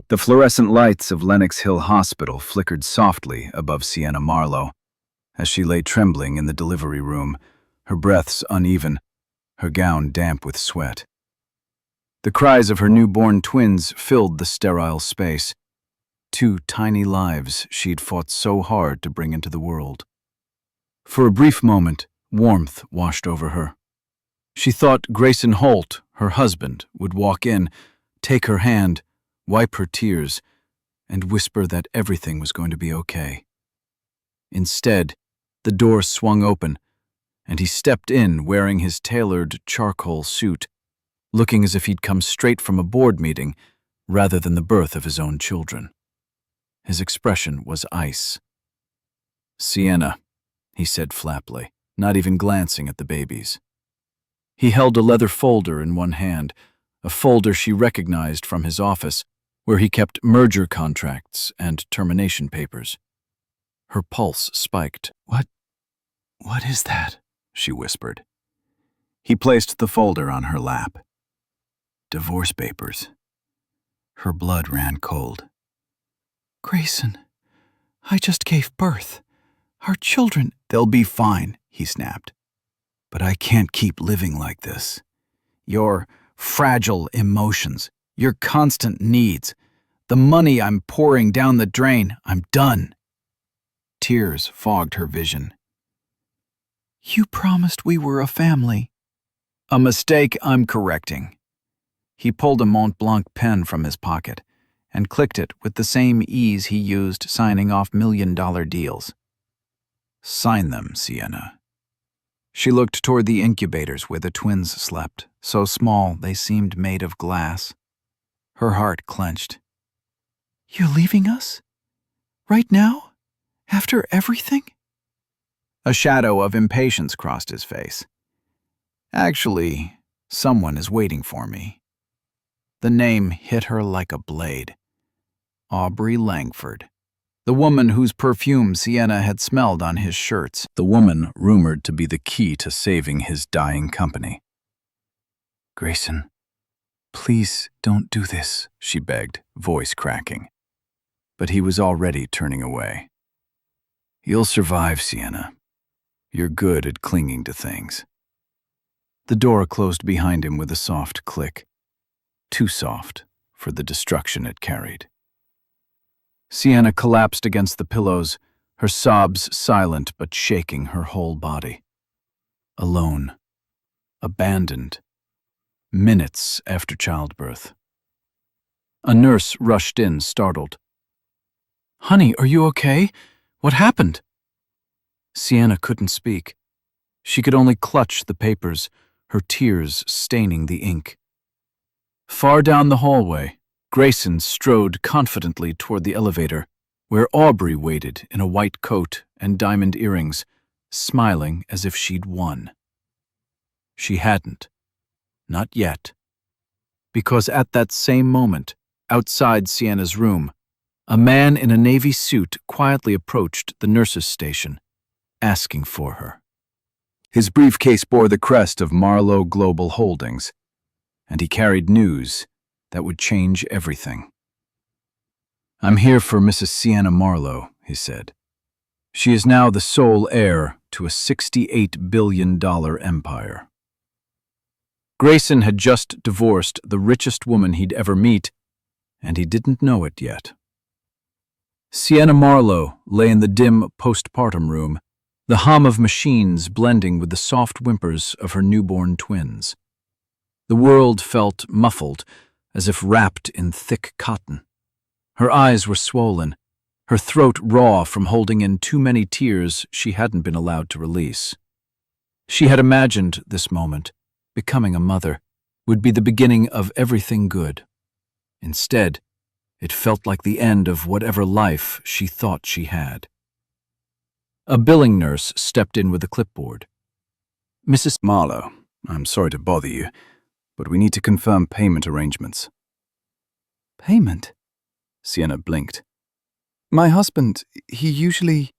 The fluorescent lights of Lenox Hill Hospital flickered softly above Sienna Marlowe as she lay trembling in the delivery room, her breaths uneven, her gown damp with sweat. The cries of her newborn twins filled the sterile space, 2 tiny lives she'd fought so hard to bring into the world. For a brief moment, warmth washed over her. She thought Grayson Holt, her husband, would walk in, take her hand, wipe her tears, and whisper that everything was going to be okay. Instead, the door swung open, and he stepped in wearing his tailored charcoal suit, looking as if he'd come straight from a board meeting rather than the birth of his own children. His expression was ice. "Sienna," he said flatly, not even glancing at the babies. He held a leather folder in one hand, a folder she recognized from his office, where he kept merger contracts and termination papers. Her pulse spiked. What is that?" she whispered. He placed the folder on her lap. "Divorce papers." Her blood ran cold. "Grayson, I just gave birth. Our children—" "They'll be fine," he snapped. "But I can't keep living like this. Your fragile emotions, your constant needs, the money I'm pouring down the drain, I'm done." Tears fogged her vision. "You promised we were a family." "A mistake I'm correcting." He pulled a Mont Blanc pen from his pocket and clicked it with the same ease he used signing off million-dollar deals. "Sign them, Sienna." She looked toward the incubators where the twins slept, so small they seemed made of glass. Her heart clenched. "You're leaving us? Right now? After everything?" A shadow of impatience crossed his face. "Actually, someone is waiting for me." The name hit her like a blade. Aubrey Langford. The woman whose perfume Sienna had smelled on his shirts. The woman rumored to be the key to saving his dying company. "Grayson, please don't do this," she begged, voice cracking. But he was already turning away. "You'll survive, Sienna. You're good at clinging to things." The door closed behind him with a soft click. Too soft for the destruction it carried. Sienna collapsed against the pillows, her sobs silent but shaking her whole body. Alone. Abandoned. Minutes after childbirth. A nurse rushed in, startled. "Honey, are you okay? What happened?" Sienna couldn't speak. She could only clutch the papers, her tears staining the ink. Far down the hallway, Grayson strode confidently toward the elevator, where Aubrey waited in a white coat and diamond earrings, smiling as if she'd won. She hadn't. Not yet. Because at that same moment, outside Sienna's room, a man in a navy suit quietly approached the nurse's station, asking for her. His briefcase bore the crest of Marlowe Global Holdings, and he carried news that would change everything. "I'm here for Mrs. Sienna Marlowe," he said. "She is now the sole heir to a $68 billion empire." Grayson had just divorced the richest woman he'd ever meet, and he didn't know it yet. Sienna Marlowe lay in the dim postpartum room, the hum of machines blending with the soft whimpers of her newborn twins. The world felt muffled, as if wrapped in thick cotton. Her eyes were swollen, her throat raw from holding in too many tears she hadn't been allowed to release. She had imagined this moment, becoming a mother, would be the beginning of everything good. Instead, it felt like the end of whatever life she thought she had. A billing nurse stepped in with a clipboard. "Mrs. Marlowe, I'm sorry to bother you, but we need to confirm payment arrangements." "Payment?" Sienna blinked. "My husband, he usually—"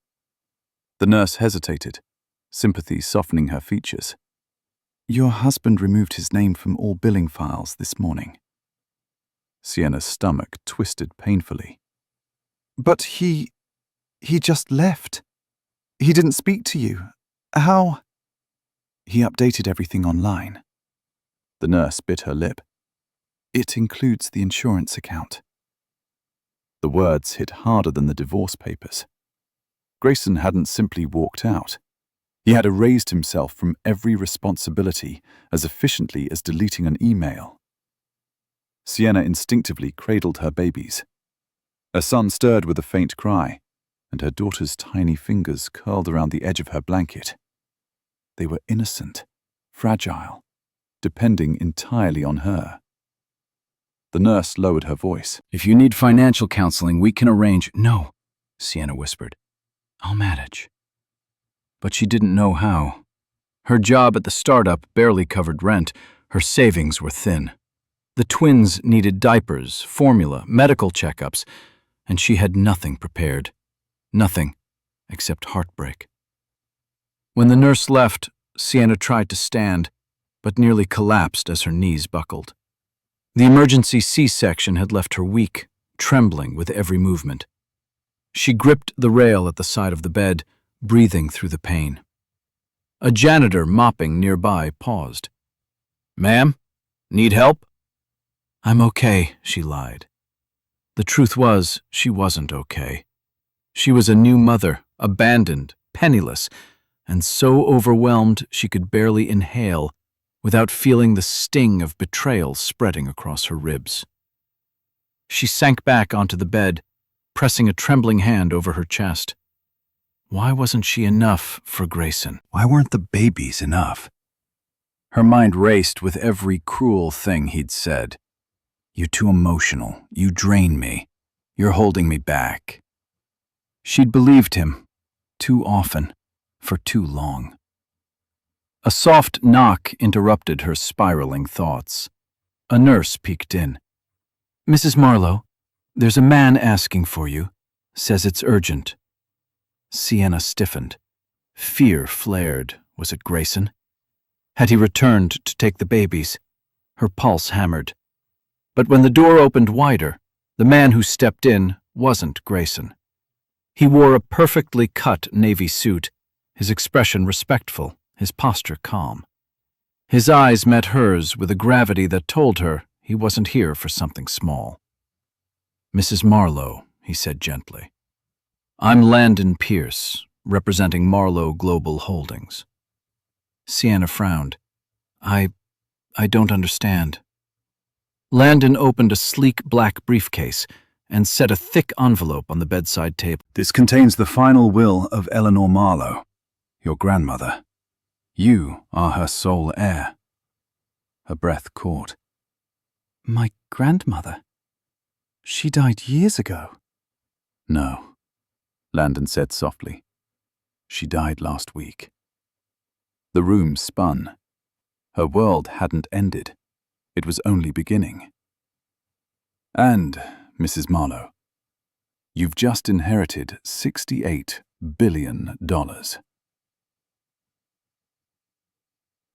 The nurse hesitated, sympathy softening her features. "Your husband removed his name from all billing files this morning." Sienna's stomach twisted painfully. "But he just left. He didn't speak to you. How?" "He updated everything online." The nurse bit her lip. "It includes the insurance account." The words hit harder than the divorce papers. Grayson hadn't simply walked out. He had erased himself from every responsibility as efficiently as deleting an email. Sienna instinctively cradled her babies. Her son stirred with a faint cry, and her daughter's tiny fingers curled around the edge of her blanket. They were innocent, fragile, depending entirely on her. The nurse lowered her voice. "If you need financial counseling, we can arrange—" "No," Sienna whispered. "I'll manage." But she didn't know how. Her job at the startup barely covered rent. Her savings were thin. The twins needed diapers, formula, medical checkups, and she had nothing prepared. Nothing except heartbreak. When the nurse left, Sienna tried to stand, but nearly collapsed as her knees buckled. The emergency C-section had left her weak, trembling with every movement. She gripped the rail at the side of the bed, breathing through the pain. A janitor mopping nearby paused. "Ma'am, need help?" "I'm okay," she lied. The truth was, she wasn't okay. She was a new mother, abandoned, penniless, and so overwhelmed she could barely inhale without feeling the sting of betrayal spreading across her ribs. She sank back onto the bed, pressing a trembling hand over her chest. Why wasn't she enough for Grayson? Why weren't the babies enough? Her mind raced with every cruel thing he'd said. "You're too emotional. You drain me. You're holding me back." She'd believed him, too often, for too long. A soft knock interrupted her spiraling thoughts. A nurse peeked in. "Mrs. Marlowe, there's a man asking for you. Says it's urgent." Sienna stiffened. Fear flared. Was it Grayson? Had he returned to take the babies? Her pulse hammered. But when the door opened wider, the man who stepped in wasn't Grayson. He wore a perfectly cut navy suit, his expression respectful, his posture calm. His eyes met hers with a gravity that told her he wasn't here for something small. "Mrs. Marlowe," he said gently. "I'm Landon Pierce, representing Marlowe Global Holdings." Sienna frowned. I don't understand." Landon opened a sleek black briefcase and set a thick envelope on the bedside table. "This contains the final will of Eleanor Marlowe, your grandmother. You are her sole heir." Her breath caught. "My grandmother? She died years ago." "No," Landon said softly. "She died last week." The room spun. Her world hadn't ended. It was only beginning. "And, Mrs. Marlowe, you've just inherited $68 billion.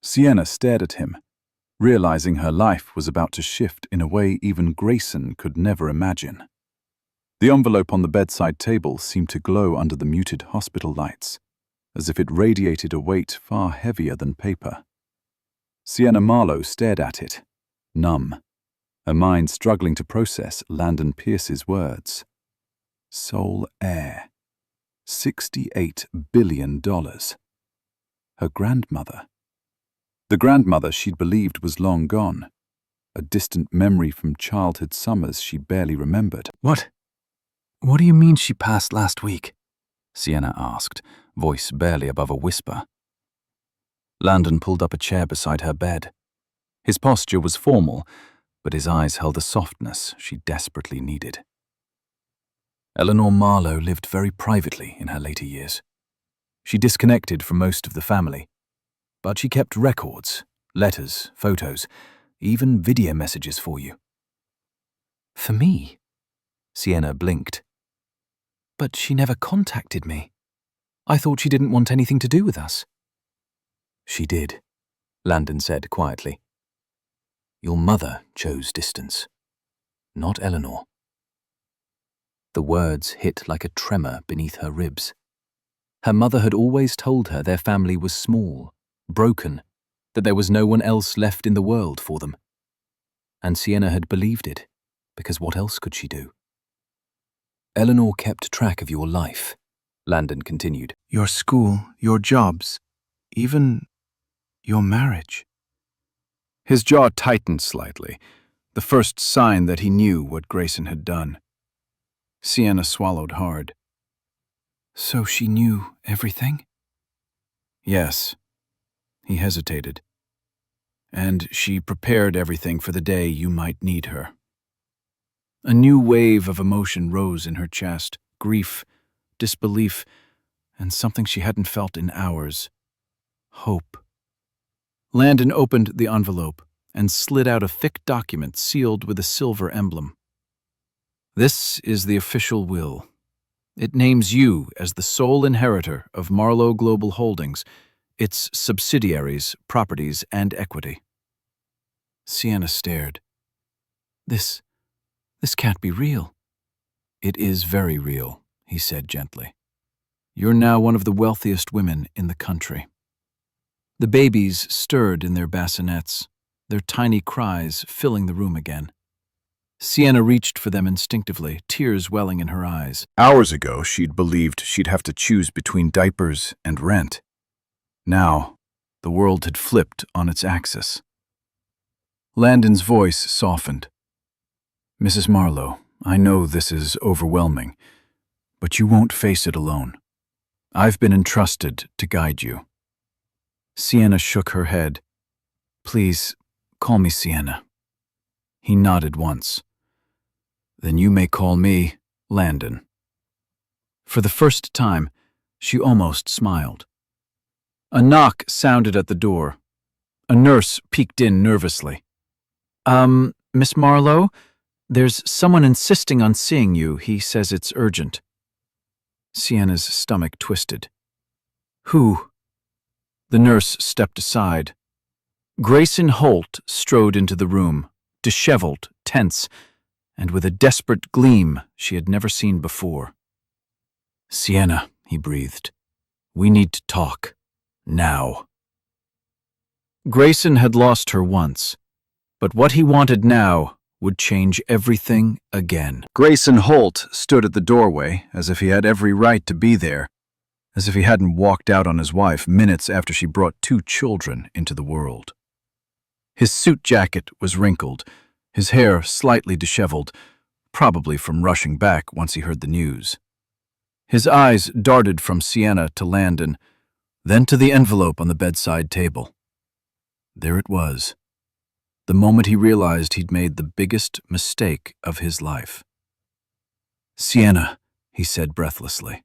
Sienna stared at him, realizing her life was about to shift in a way even Grayson could never imagine. The envelope on the bedside table seemed to glow under the muted hospital lights, as if it radiated a weight far heavier than paper. Sienna Marlowe stared at it, numb, her mind struggling to process Landon Pierce's words. Sole heir. $68 billion. Her grandmother. The grandmother she'd believed was long gone, a distant memory from childhood summers she barely remembered. What do you mean she passed last week?" Sienna asked, voice barely above a whisper. Landon pulled up a chair beside her bed. His posture was formal, but his eyes held a softness she desperately needed. Eleanor Marlowe lived very privately in her later years. She disconnected from most of the family, but she kept records, letters, photos, even video messages for you. "For me?" Sienna blinked. "But she never contacted me. I thought she didn't want anything to do with us." "She did," Landon said quietly. "Your mother chose distance." not Eleanor. The words hit like a tremor beneath her ribs. Her mother had always told her their family was small, broken, that there was no one else left in the world for them. And Sienna had believed it, because what else could she do? Eleanor kept track of your life, Landon continued. Your school, your jobs, even your marriage. His jaw tightened slightly, the first sign that he knew what Grayson had done. Sienna swallowed hard. So she knew everything? Yes. He hesitated. And she prepared everything for the day you might need her. A new wave of emotion rose in her chest, grief, disbelief, and something she hadn't felt in hours. Hope. Landon opened the envelope and slid out a thick document sealed with a silver emblem. This is the official will. It names you as the sole inheritor of Marlowe Global Holdings, its subsidiaries, properties, and equity. Sienna stared. This can't be real. It is very real, he said gently. You're now one of the wealthiest women in the country. The babies stirred in their bassinets, their tiny cries filling the room again. Sienna reached for them instinctively, tears welling in her eyes. Hours ago, she'd believed she'd have to choose between diapers and rent. Now, the world had flipped on its axis. Landon's voice softened. Mrs. Marlowe, I know this is overwhelming, but you won't face it alone. I've been entrusted to guide you. Sienna shook her head. Please, call me Sienna. He nodded once. Then you may call me Landon. For the first time, she almost smiled. A knock sounded at the door. A nurse peeked in nervously. Miss Marlowe? There's someone insisting on seeing you. He says it's urgent. Sienna's stomach twisted. Who? The nurse stepped aside. Grayson Holt strode into the room, disheveled, tense, and with a desperate gleam she had never seen before. Sienna, he breathed. We need to talk. Now. Grayson had lost her once, but what he wanted now would change everything again. Grayson Holt stood at the doorway as if he had every right to be there, as if he hadn't walked out on his wife minutes after she brought 2 children into the world. His suit jacket was wrinkled, his hair slightly disheveled, probably from rushing back once he heard the news. His eyes darted from Sienna to Landon, then to the envelope on the bedside table. There it was. The moment he realized he'd made the biggest mistake of his life. Sienna, he said breathlessly,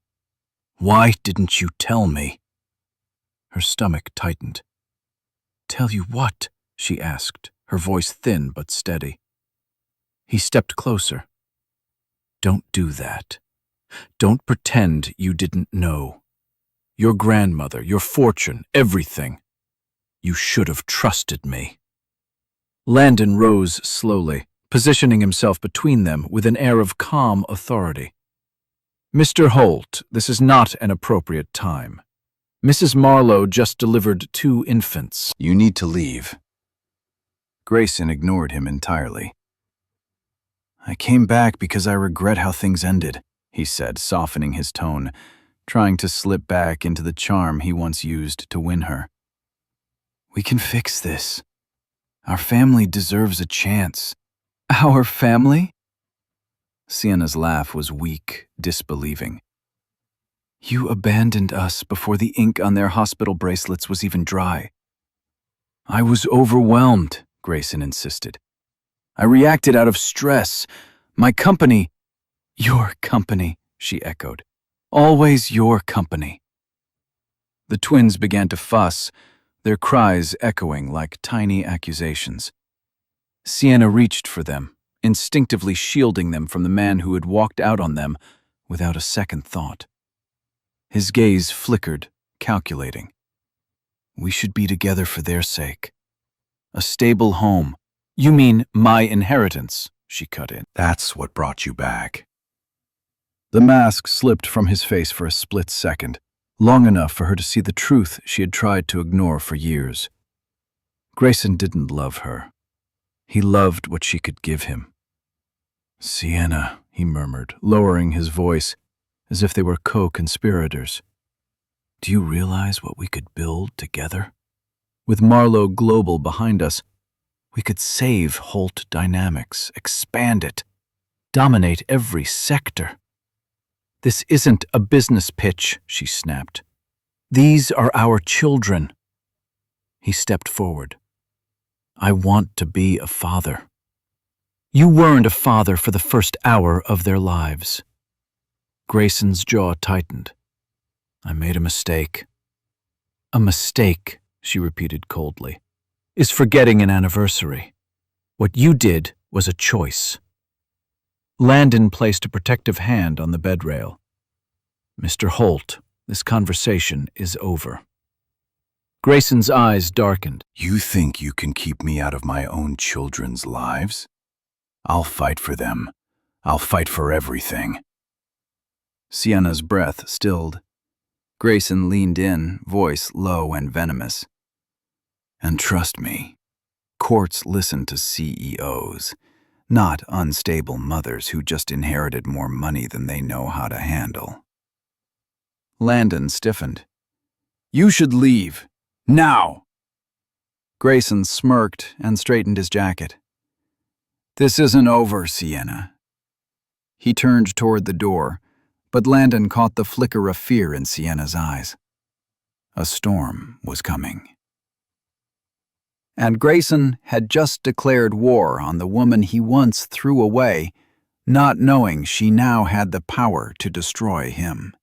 why didn't you tell me? Her stomach tightened. Tell you what? She asked, her voice thin but steady. He stepped closer. Don't do that. Don't pretend you didn't know. Your grandmother, your fortune, everything. You should have trusted me. Landon rose slowly, positioning himself between them with an air of calm authority. Mr. Holt, this is not an appropriate time. Mrs. Marlowe just delivered 2 infants. You need to leave. Grayson ignored him entirely. I came back because I regret how things ended, he said, softening his tone, trying to slip back into the charm he once used to win her. We can fix this. Our family deserves a chance. Our family? Sienna's laugh was weak, disbelieving. You abandoned us before the ink on their hospital bracelets was even dry. I was overwhelmed, Grayson insisted. I reacted out of stress. My company— Your company, she echoed. Always your company. The twins began to fuss, their cries echoing like tiny accusations. Sienna reached for them, instinctively shielding them from the man who had walked out on them without a second thought. His gaze flickered, calculating. We should be together for their sake. A stable home. You mean my inheritance, she cut in. That's what brought you back. The mask slipped from his face for a split second, long enough for her to see the truth she had tried to ignore for years. Grayson didn't love her. He loved what she could give him. Sienna, he murmured, lowering his voice, as if they were co-conspirators. Do you realize what we could build together? With Marlowe Global behind us, we could save Holt Dynamics, expand it, dominate every sector. This isn't a business pitch, she snapped. These are our children. He stepped forward. I want to be a father. You weren't a father for the first hour of their lives. Grayson's jaw tightened. I made a mistake. A mistake, she repeated coldly, is forgetting an anniversary. What you did was a choice. Landon placed a protective hand on the bed rail. Mr. Holt, this conversation is over. Grayson's eyes darkened. You think you can keep me out of my own children's lives? I'll fight for them. I'll fight for everything. Sienna's breath stilled. Grayson leaned in, voice low and venomous. And trust me, courts listen to CEOs, not unstable mothers who just inherited more money than they know how to handle. Landon stiffened. You should leave. Now! Grayson smirked and straightened his jacket. This isn't over, Sienna. He turned toward the door, but Landon caught the flicker of fear in Sienna's eyes. A storm was coming. And Grayson had just declared war on the woman he once threw away, not knowing she now had the power to destroy him.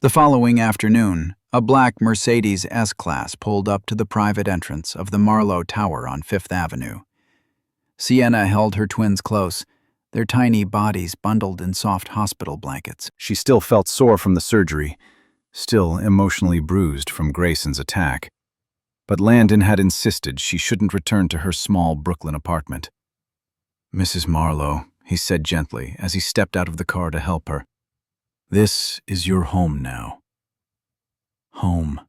The following afternoon, a black Mercedes S-Class pulled up to the private entrance of the Marlowe Tower on Fifth Avenue. Sienna held her twins close, their tiny bodies bundled in soft hospital blankets. She still felt sore from the surgery, still emotionally bruised from Grayson's attack. But Landon had insisted she shouldn't return to her small Brooklyn apartment. Mrs. Marlowe, he said gently as he stepped out of the car to help her. This is your home now. Home.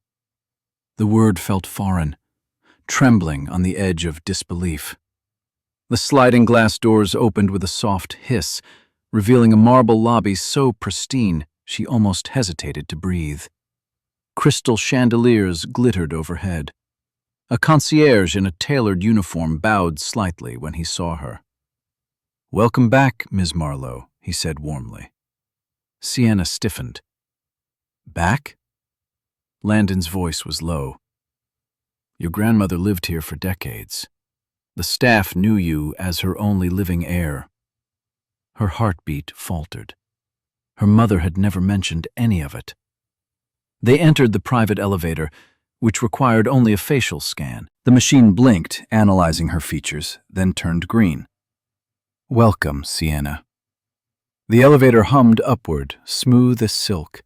The word felt foreign, trembling on the edge of disbelief. The sliding glass doors opened with a soft hiss, revealing a marble lobby so pristine she almost hesitated to breathe. Crystal chandeliers glittered overhead. A concierge in a tailored uniform bowed slightly when he saw her. Welcome back, Ms. Marlowe, he said warmly. Sienna stiffened. Back? Landon's voice was low. Your grandmother lived here for decades. The staff knew you as her only living heir. Her heartbeat faltered. Her mother had never mentioned any of it. They entered the private elevator, which required only a facial scan. The machine blinked, analyzing her features, then turned green. Welcome, Sienna. The elevator hummed upward, smooth as silk.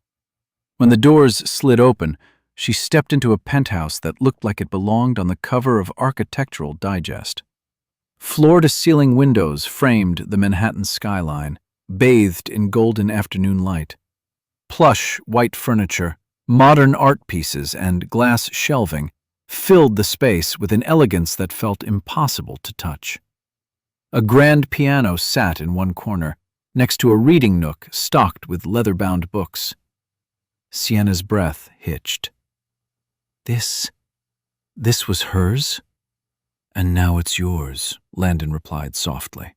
When the doors slid open, she stepped into a penthouse that looked like it belonged on the cover of Architectural Digest. Floor-to-ceiling windows framed the Manhattan skyline, bathed in golden afternoon light. Plush, white furniture, modern art pieces, and glass shelving filled the space with an elegance that felt impossible to touch. A grand piano sat in one corner, next to a reading nook stocked with leather-bound books. Sienna's breath hitched. This was hers? And now it's yours, Landon replied softly.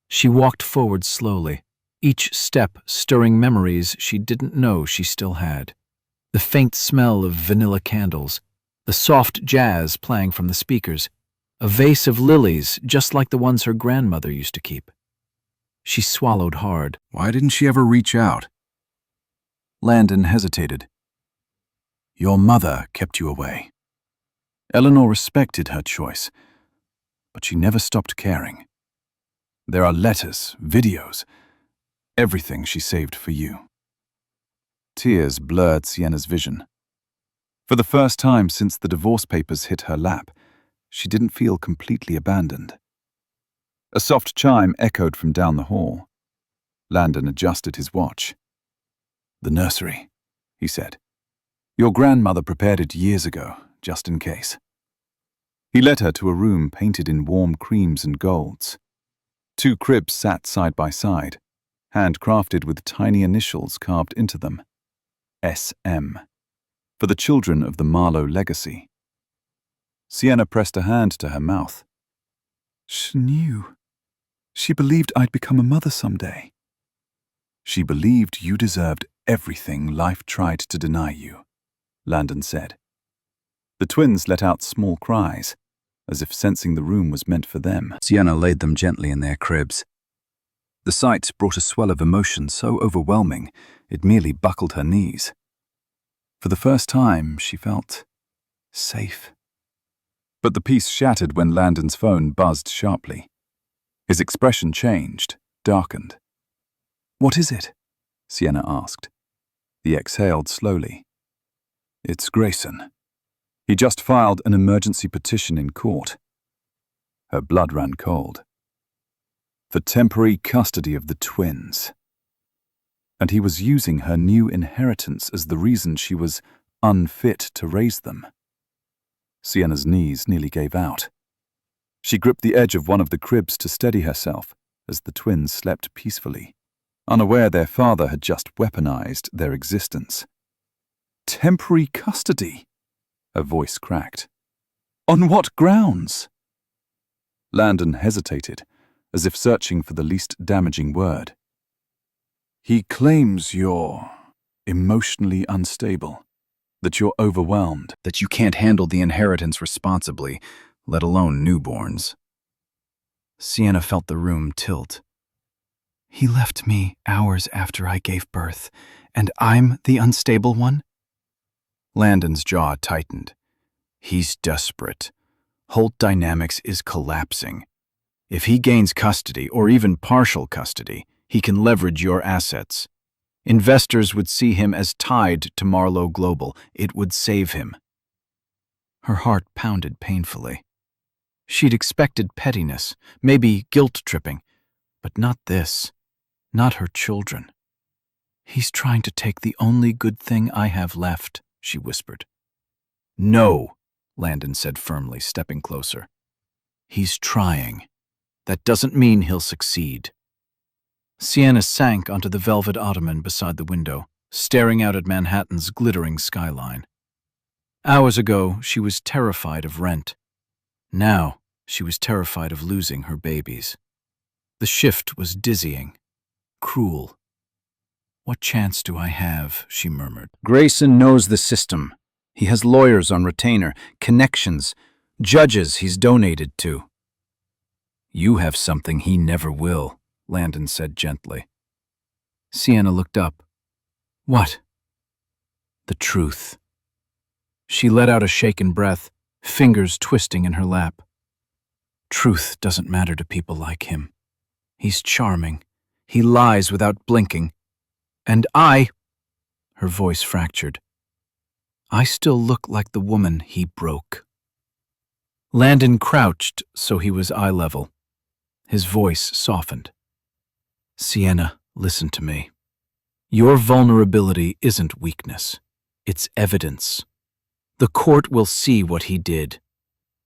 She walked forward slowly, each step stirring memories she didn't know she still had. The faint smell of vanilla candles, the soft jazz playing from the speakers, a vase of lilies just like the ones her grandmother used to keep. She swallowed hard. Why didn't she ever reach out? Landon hesitated. Your mother kept you away. Eleanor respected her choice, but she never stopped caring. There are letters, videos, everything she saved for you. Tears blurred Sienna's vision. For the first time since the divorce papers hit her lap, she didn't feel completely abandoned. A soft chime echoed from down the hall. Landon adjusted his watch. "The nursery," he said. "Your grandmother prepared it years ago, just in case." He led her to a room painted in warm creams and golds. 2 cribs sat side by side, handcrafted with tiny initials carved into them. SM. For the children of the Marlowe legacy. Sienna pressed a hand to her mouth. "She knew. She believed I'd become a mother someday." "She believed you deserved everything life tried to deny you," Landon said. The twins let out small cries, as if sensing the room was meant for them. Sienna laid them gently in their cribs. The sight brought a swell of emotion so overwhelming it merely buckled her knees. For the first time, she felt safe. But the peace shattered when Landon's phone buzzed sharply. His expression changed, darkened. "What is it?" Sienna asked. He exhaled slowly. "It's Grayson. He just filed an emergency petition in court." Her blood ran cold. "For temporary custody of the twins. And he was using her new inheritance as the reason she was unfit to raise them." Sienna's knees nearly gave out. She gripped the edge of one of the cribs to steady herself as the twins slept peacefully, unaware their father had just weaponized their existence. "Temporary custody?" Her voice cracked. "On what grounds?" Landon hesitated, as if searching for the least damaging word. "He claims you're emotionally unstable, that you're overwhelmed, that you can't handle the inheritance responsibly, let alone newborns." Sienna felt the room tilt. "He left me hours after I gave birth, and I'm the unstable one?" Landon's jaw tightened. "He's desperate. Holt Dynamics is collapsing. If he gains custody, or even partial custody, he can leverage your assets. Investors would see him as tied to Marlowe Global. It would save him." Her heart pounded painfully. She'd expected pettiness, maybe guilt-tripping, but not this. Not her children. "He's trying to take the only good thing I have left," she whispered. "No," Landon said firmly, stepping closer. "He's trying. That doesn't mean he'll succeed." Sienna sank onto the velvet ottoman beside the window, staring out at Manhattan's glittering skyline. Hours ago, she was terrified of rent. Now, she was terrified of losing her babies. The shift was dizzying, cruel. "What chance do I have?" she murmured. "Grayson knows the system. He has lawyers on retainer, connections, judges he's donated to." "You have something he never will," Landon said gently. Sienna looked up. "What?" "The truth." She let out a shaken breath, fingers twisting in her lap. "Truth doesn't matter to people like him. He's charming. He lies without blinking. And her voice fractured. "I still look like the woman he broke." Landon crouched so he was eye level. His voice softened. "Sienna, listen to me. Your vulnerability isn't weakness. It's evidence. The court will see what he did.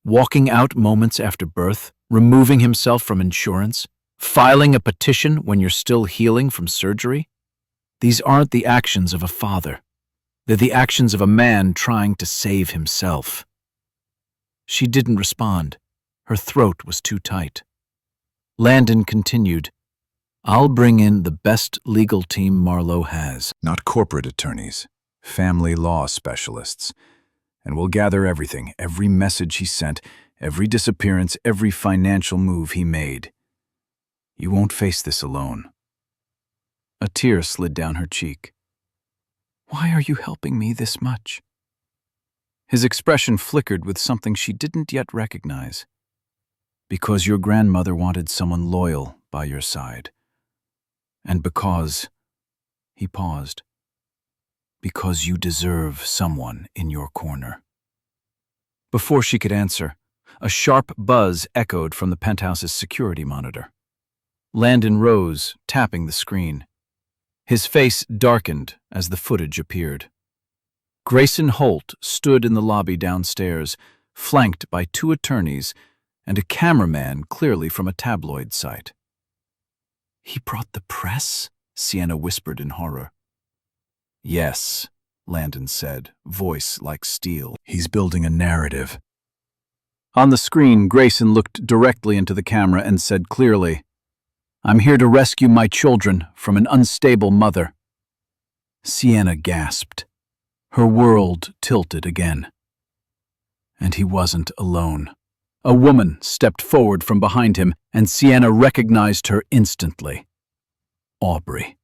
Walking out moments after birth, removing himself from insurance, filing a petition when you're still healing from surgery. These aren't the actions of a father. They're the actions of a man trying to save himself." She didn't respond. Her throat was too tight. Landon continued, "I'll bring in the best legal team Marlowe has. Not corporate attorneys, family law specialists. And we'll gather everything, every message he sent, every disappearance, every financial move he made. You won't face this alone." A tear slid down her cheek. "Why are you helping me this much?" His expression flickered with something she didn't yet recognize. "Because your grandmother wanted someone loyal by your side. And because," he paused, "because you deserve someone in your corner." Before she could answer, A sharp buzz echoed from the penthouse's security monitor. Landon rose, tapping the screen. His face darkened as the footage appeared. Grayson Holt stood in the lobby downstairs, flanked by 2 attorneys and a cameraman clearly from a tabloid site. "He brought the press?" Sienna whispered in horror. "Yes," Landon said, voice like steel. "He's building a narrative." On the screen, Grayson looked directly into the camera and said clearly, "I'm here to rescue my children from an unstable mother." Sienna gasped. Her world tilted again. And he wasn't alone. A woman stepped forward from behind him, and Sienna recognized her instantly. Aubrey.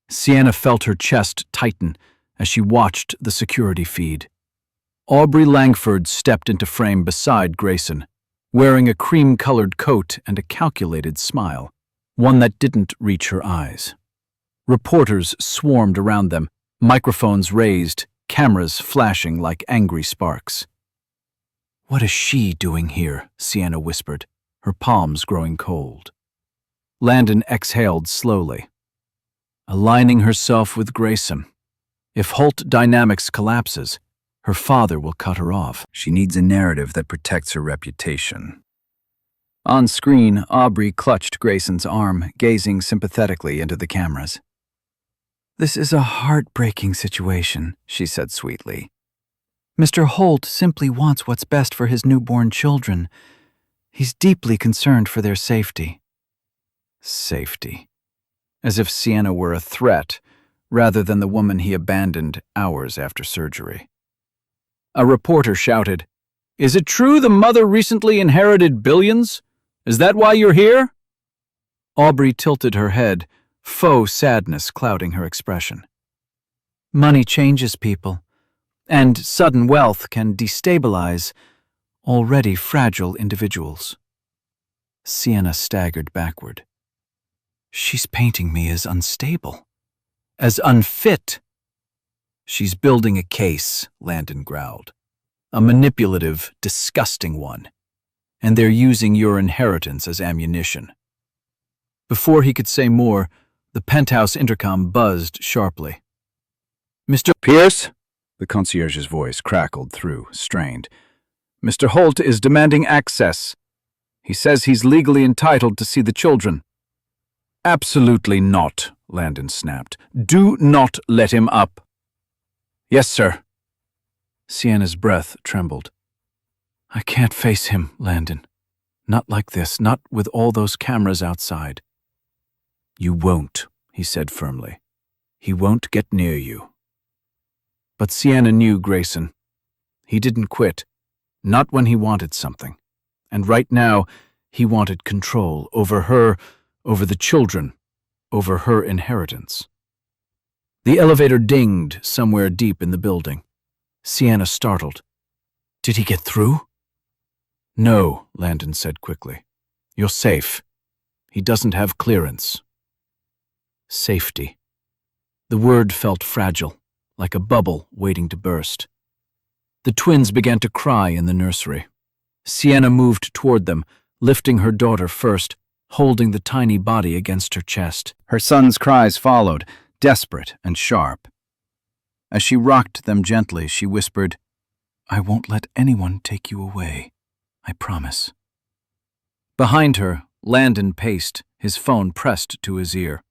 Sienna felt her chest tighten as she watched the security feed. Aubrey Langford stepped into frame beside Grayson, wearing a cream-colored coat and a calculated smile, one that didn't reach her eyes. Reporters swarmed around them, microphones raised, cameras flashing like angry sparks. "What is she doing here?" Sienna whispered, her palms growing cold. Landon exhaled slowly. Aligning herself with Grayson. If Holt Dynamics collapses, her father will cut her off. She needs a narrative that protects her reputation. On screen, Aubrey clutched Grayson's arm, gazing sympathetically into the cameras. "This is a heartbreaking situation," she said sweetly. "Mr. Holt simply wants what's best for his newborn children. He's deeply concerned for their safety." Safety. As if Sienna were a threat, rather than the woman he abandoned hours after surgery. A reporter shouted, "Is it true the mother recently inherited billions? Is that why you're here?" Aubrey tilted her head, faux sadness clouding her expression. "Money changes people, and sudden wealth can destabilize already fragile individuals." Sienna staggered backward. "She's painting me as unstable, as unfit." "She's building a case," Landon growled. "A manipulative, disgusting one. And they're using your inheritance as ammunition." Before he could say more, the penthouse intercom buzzed sharply. "Mr. Pierce?" The concierge's voice crackled through, strained. "Mr. Holt is demanding access. He says he's legally entitled to see the children." "Absolutely not," Landon snapped. "Do not let him up." "Yes, sir." Sienna's breath trembled. "I can't face him, Landon. Not like this, not with all those cameras outside." "You won't," he said firmly. "He won't get near you." But Sienna knew Grayson. He didn't quit, not when he wanted something. And right now, he wanted control over her, over the children, over her inheritance. The elevator dinged somewhere deep in the building. Sienna startled. "Did he get through?" "No," Landon said quickly. "You're safe. He doesn't have clearance." Safety. The word felt fragile, like a bubble waiting to burst. The twins began to cry in the nursery. Sienna moved toward them, lifting her daughter first, holding the tiny body against her chest. Her son's cries followed, desperate and sharp. As she rocked them gently, she whispered, "I won't let anyone take you away. I promise." Behind her, Landon paced, his phone pressed to his ear.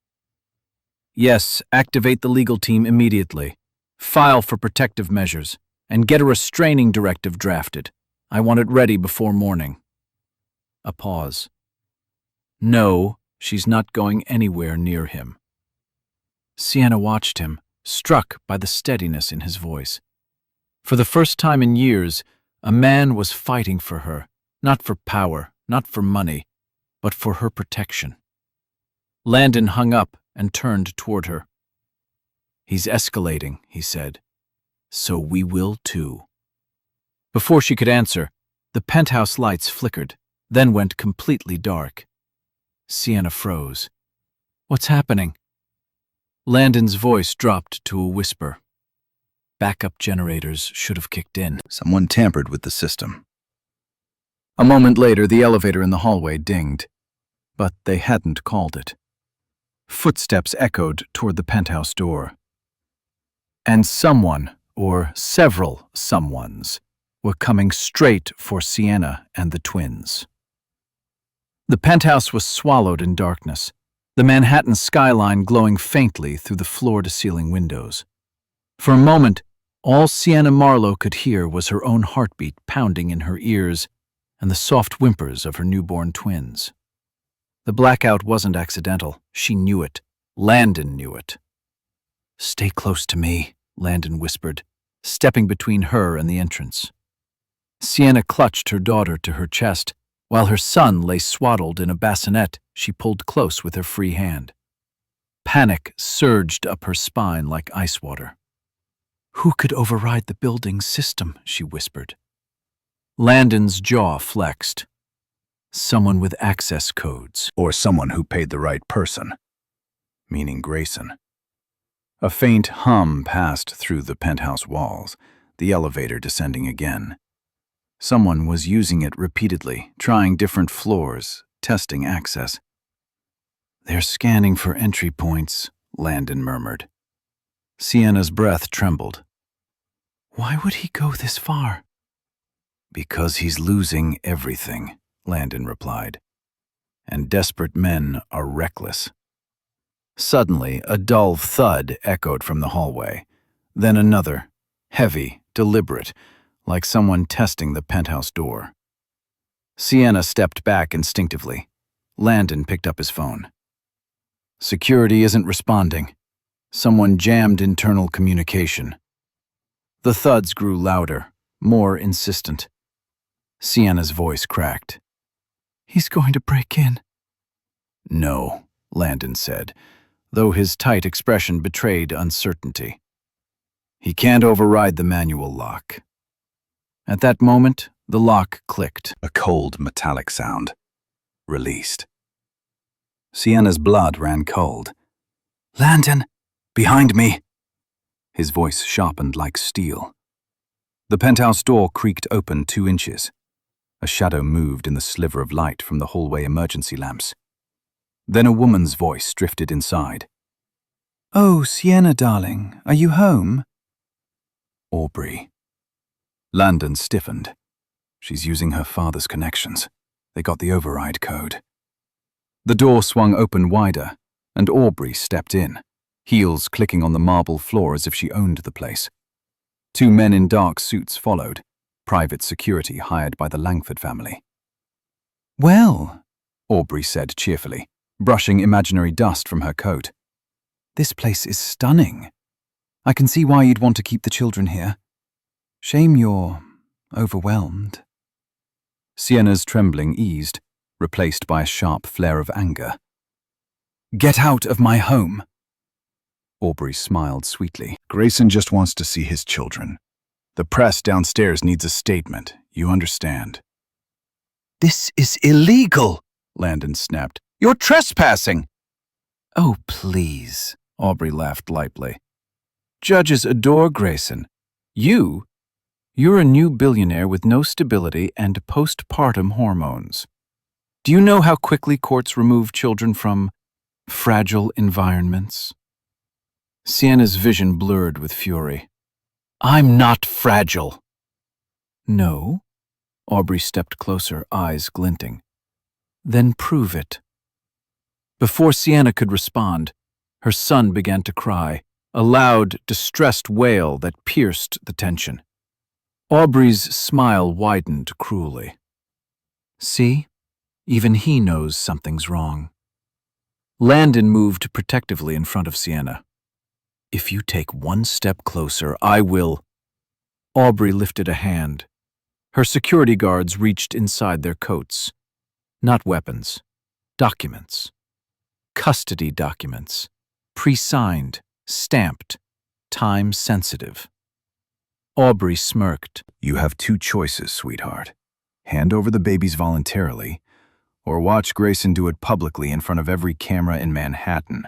"Yes, activate the legal team immediately. File for protective measures, and get a restraining directive drafted. I want it ready before morning." A pause. "No, she's not going anywhere near him." Sienna watched him, struck by the steadiness in his voice. For the first time in years, a man was fighting for her, not for power, not for money, but for her protection. Landon hung up and turned toward her. "He's escalating," he said. "So we will too." Before she could answer, the penthouse lights flickered, then went completely dark. Sienna froze. "What's happening?" Landon's voice dropped to a whisper. "Backup generators should have kicked in. Someone tampered with the system." A moment later, the elevator in the hallway dinged, but they hadn't called it. Footsteps echoed toward the penthouse door. And someone, or several someones, were coming straight for Sienna and the twins. The penthouse was swallowed in darkness, the Manhattan skyline glowing faintly through the floor-to-ceiling windows. For a moment, all Sienna Marlowe could hear was her own heartbeat pounding in her ears and the soft whimpers of her newborn twins. The blackout wasn't accidental. She knew it. Landon knew it. "Stay close to me," Landon whispered, stepping between her and the entrance. Sienna clutched her daughter to her chest, while her son lay swaddled in a bassinet she pulled close with her free hand. Panic surged up her spine like ice water. "Who could override the building's system?" she whispered. Landon's jaw flexed. "Someone with access codes." Or someone who paid the right person, meaning Grayson. A faint hum passed through the penthouse walls, the elevator descending again. Someone was using it repeatedly, trying different floors, testing access. "They're scanning for entry points," Landon murmured. Sienna's breath trembled. "Why would he go this far?" "Because he's losing everything," Landon replied. "And desperate men are reckless." Suddenly, a dull thud echoed from the hallway. Then another, heavy, deliberate, like someone testing the penthouse door. Sienna stepped back instinctively. Landon picked up his phone. "Security isn't responding. Someone jammed internal communication." The thuds grew louder, more insistent. Sienna's voice cracked. "He's going to break in." "No," Landon said, though his tight expression betrayed uncertainty. "He can't override the manual lock." At that moment, the lock clicked. A cold, metallic sound. Released. Sienna's blood ran cold. "Landon, behind me!" His voice sharpened like steel. The penthouse door creaked open 2 inches. A shadow moved in the sliver of light from the hallway emergency lamps. Then a woman's voice drifted inside. "Oh, Sienna, darling, are you home?" Aubrey. Landon stiffened. She's using her father's connections. They got the override code. The door swung open wider, and Aubrey stepped in, heels clicking on the marble floor as if she owned the place. 2 men in dark suits followed, private security hired by the Langford family. "Well," Aubrey said cheerfully, brushing imaginary dust from her coat. "this place is stunning. I can see why you'd want to keep the children here. Shame you're overwhelmed." Sienna's trembling eased, replaced by a sharp flare of anger. "Get out of my home." Aubrey smiled sweetly. Grayson just wants to see his children. The press downstairs needs a statement, you understand. "This is illegal," Landon snapped. "You're trespassing." "Oh, please," Aubrey laughed lightly. "Judges adore Grayson. You're a new billionaire with no stability and postpartum hormones. Do you know how quickly courts remove children from fragile environments?" Sienna's vision blurred with fury. "I'm not fragile." "No?" Aubrey stepped closer, eyes glinting. "Then prove it." Before Sienna could respond, her son began to cry, a loud, distressed wail that pierced the tension. Aubrey's smile widened cruelly. "See? Even he knows something's wrong." Landon moved protectively in front of Sienna. "If you take one step closer, I will—" Aubrey lifted a hand. Her security guards reached inside their coats. Not weapons. Documents. Custody documents. Pre-signed, stamped, time-sensitive. Aubrey smirked. You have 2 choices, sweetheart. Hand over the babies voluntarily, or watch Grayson do it publicly in front of every camera in Manhattan.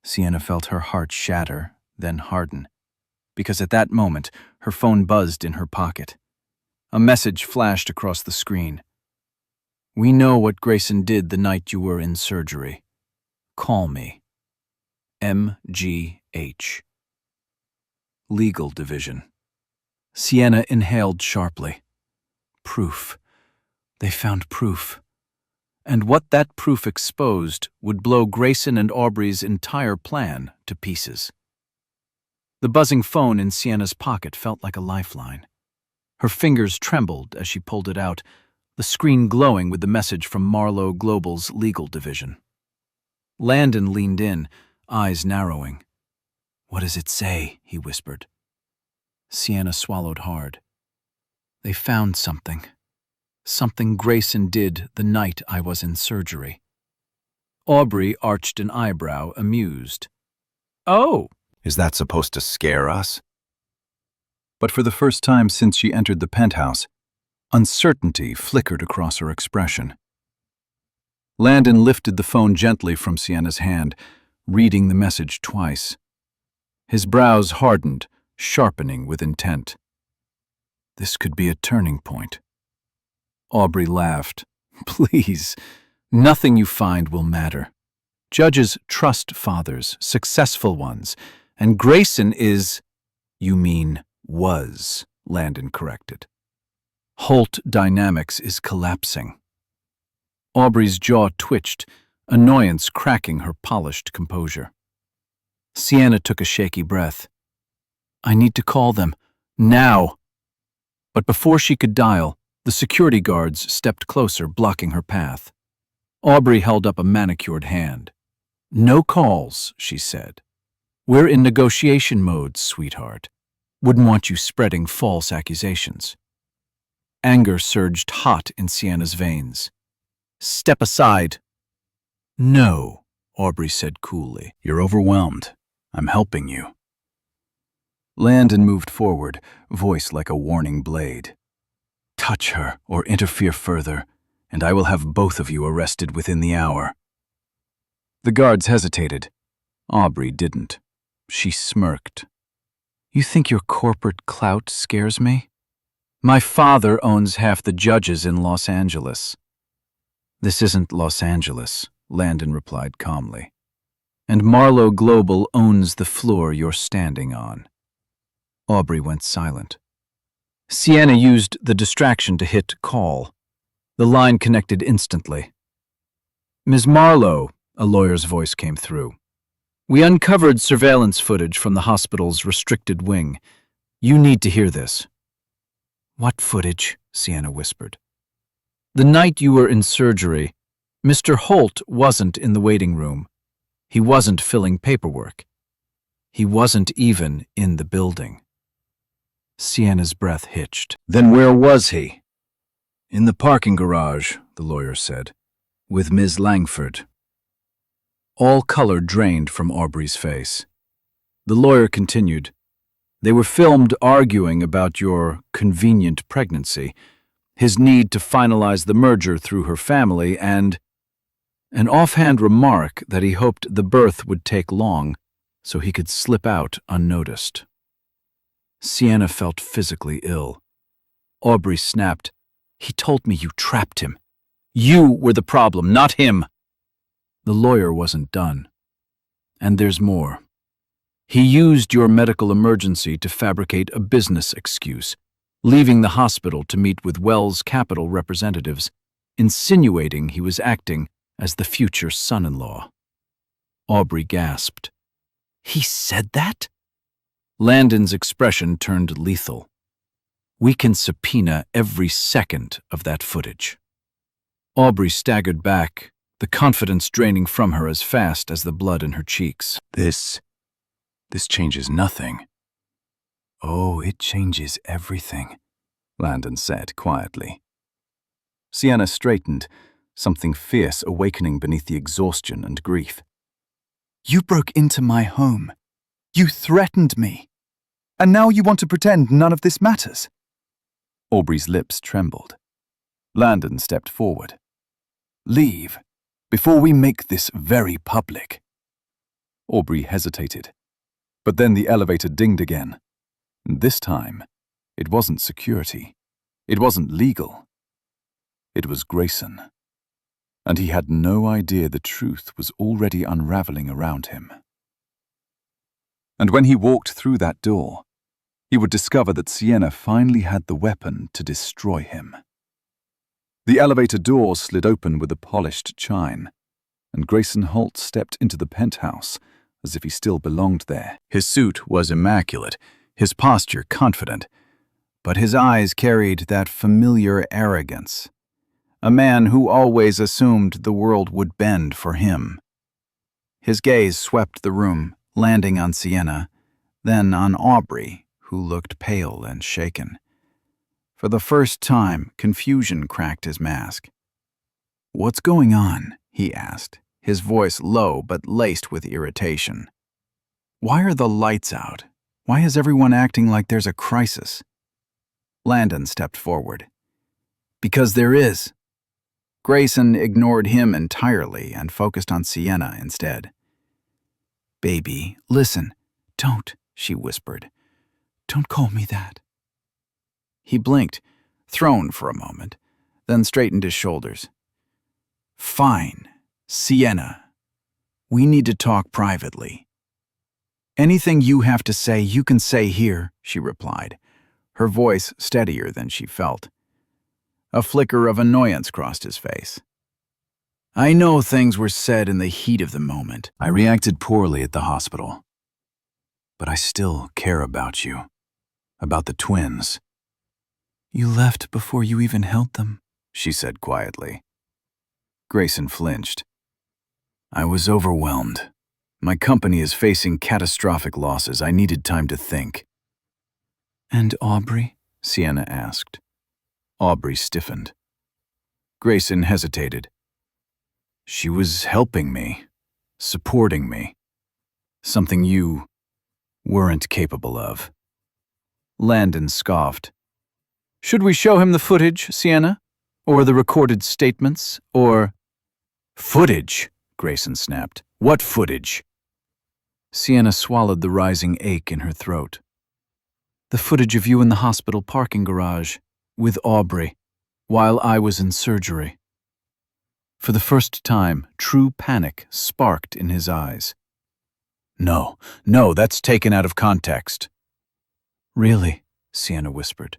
Sienna felt her heart shatter, then harden, because at that moment her phone buzzed in her pocket. A message flashed across the screen. "We know what Grayson did the night you were in surgery. Call me. MGH." Legal Division. Sienna inhaled sharply. Proof. They found proof. And what that proof exposed would blow Grayson and Aubrey's entire plan to pieces. The buzzing phone in Sienna's pocket felt like a lifeline. Her fingers trembled as she pulled it out, the screen glowing with the message from Marlowe Global's legal division. Landon leaned in, eyes narrowing. "What does it say?" he whispered. Sienna swallowed hard. "They found something. Something Grayson did the night I was in surgery." Aubrey arched an eyebrow, amused. "Oh!" Is that supposed to scare us? But for the first time since she entered the penthouse, uncertainty flickered across her expression. Landon lifted the phone gently from Sienna's hand, reading the message twice. His brows hardened, sharpening with intent. This could be a turning point. Aubrey laughed. "Please, nothing you find will matter. Judges trust fathers, successful ones, and Grayson is—" "You mean was," Landon corrected. "Holt Dynamics is collapsing." Aubrey's jaw twitched, annoyance cracking her polished composure. Sienna took a shaky breath. "I need to call them. Now!" But before she could dial, the security guards stepped closer, blocking her path. Aubrey held up a manicured hand. "No calls," she said. "We're in negotiation mode, sweetheart. Wouldn't want you spreading false accusations." Anger surged hot in Sienna's veins. "Step aside." "No," Aubrey said coolly. "You're overwhelmed. I'm helping you." Landon moved forward, voice like a warning blade. "Touch her or interfere further, and I will have both of you arrested within the hour." The guards hesitated. Aubrey didn't. She smirked. "You think your corporate clout scares me? My father owns half the judges in Los Angeles." "This isn't Los Angeles," Landon replied calmly. "And Marlowe Global owns the floor you're standing on." Aubrey went silent. Sienna used the distraction to hit call. The line connected instantly. "Ms. Marlowe," a lawyer's voice came through. "We uncovered surveillance footage from the hospital's restricted wing. You need to hear this." "What footage?" Sienna whispered. "The night you were in surgery, Mr. Holt wasn't in the waiting room. He wasn't filling paperwork. He wasn't even in the building." Sienna's breath hitched. "Then where was he?" "In the parking garage," the lawyer said, "with Ms. Langford." All color drained from Aubrey's face. The lawyer continued. "They were filmed arguing about your convenient pregnancy, his need to finalize the merger through her family, and an offhand remark that he hoped the birth would take long so he could slip out unnoticed." Sienna felt physically ill. Aubrey snapped. "He told me you trapped him. You were the problem, not him." The lawyer wasn't done. "And there's more. He used your medical emergency to fabricate a business excuse, leaving the hospital to meet with Wells Capital representatives, insinuating he was acting as the future son-in-law." Aubrey gasped. "He said that?" Landon's expression turned lethal. "We can subpoena every second of that footage." Aubrey staggered back, the confidence draining from her as fast as the blood in her cheeks. This changes nothing." "Oh, it changes everything," Landon said quietly. Sienna straightened, something fierce awakening beneath the exhaustion and grief. "You broke into my home. You threatened me. And now you want to pretend none of this matters?" Aubrey's lips trembled. Landon stepped forward. "Leave, before we make this very public." Aubrey hesitated. But then the elevator dinged again. This time, it wasn't security. It wasn't legal. It was Grayson. And he had no idea the truth was already unraveling around him. And when he walked through that door, he would discover that Sienna finally had the weapon to destroy him. The elevator door slid open with a polished chime, and Grayson Holt stepped into the penthouse as if he still belonged there. His suit was immaculate, his posture confident, but his eyes carried that familiar arrogance. A man who always assumed the world would bend for him. His gaze swept the room, landing on Sienna, then on Aubrey, who looked pale and shaken. For the first time, confusion cracked his mask. "What's going on?" he asked, his voice low but laced with irritation. "Why are the lights out? Why is everyone acting like there's a crisis?" Landon stepped forward. "Because there is." Grayson ignored him entirely and focused on Sienna instead. "Baby, listen. Don't," she whispered. "Don't call me that." He blinked, thrown for a moment, then straightened his shoulders. "Fine, Sienna. We need to talk privately." "Anything you have to say, you can say here," she replied, her voice steadier than she felt. A flicker of annoyance crossed his face. "I know things were said in the heat of the moment. I reacted poorly at the hospital. But I still care about you. About the twins." "You left before you even held them," she said quietly. Grayson flinched. "I was overwhelmed. My company is facing catastrophic losses. I needed time to think." "And Aubrey?" Sienna asked. Aubrey stiffened. Grayson hesitated. "She was helping me, supporting me. Something you weren't capable of." Landon scoffed. "Should we show him the footage, Sienna? Or the recorded statements? Or—" "Footage," Grayson snapped. "What footage?" Sienna swallowed the rising ache in her throat. "The footage of you in the hospital parking garage, with Aubrey, while I was in surgery." For the first time, true panic sparked in his eyes. No, that's taken out of context." "Really?" Sienna whispered.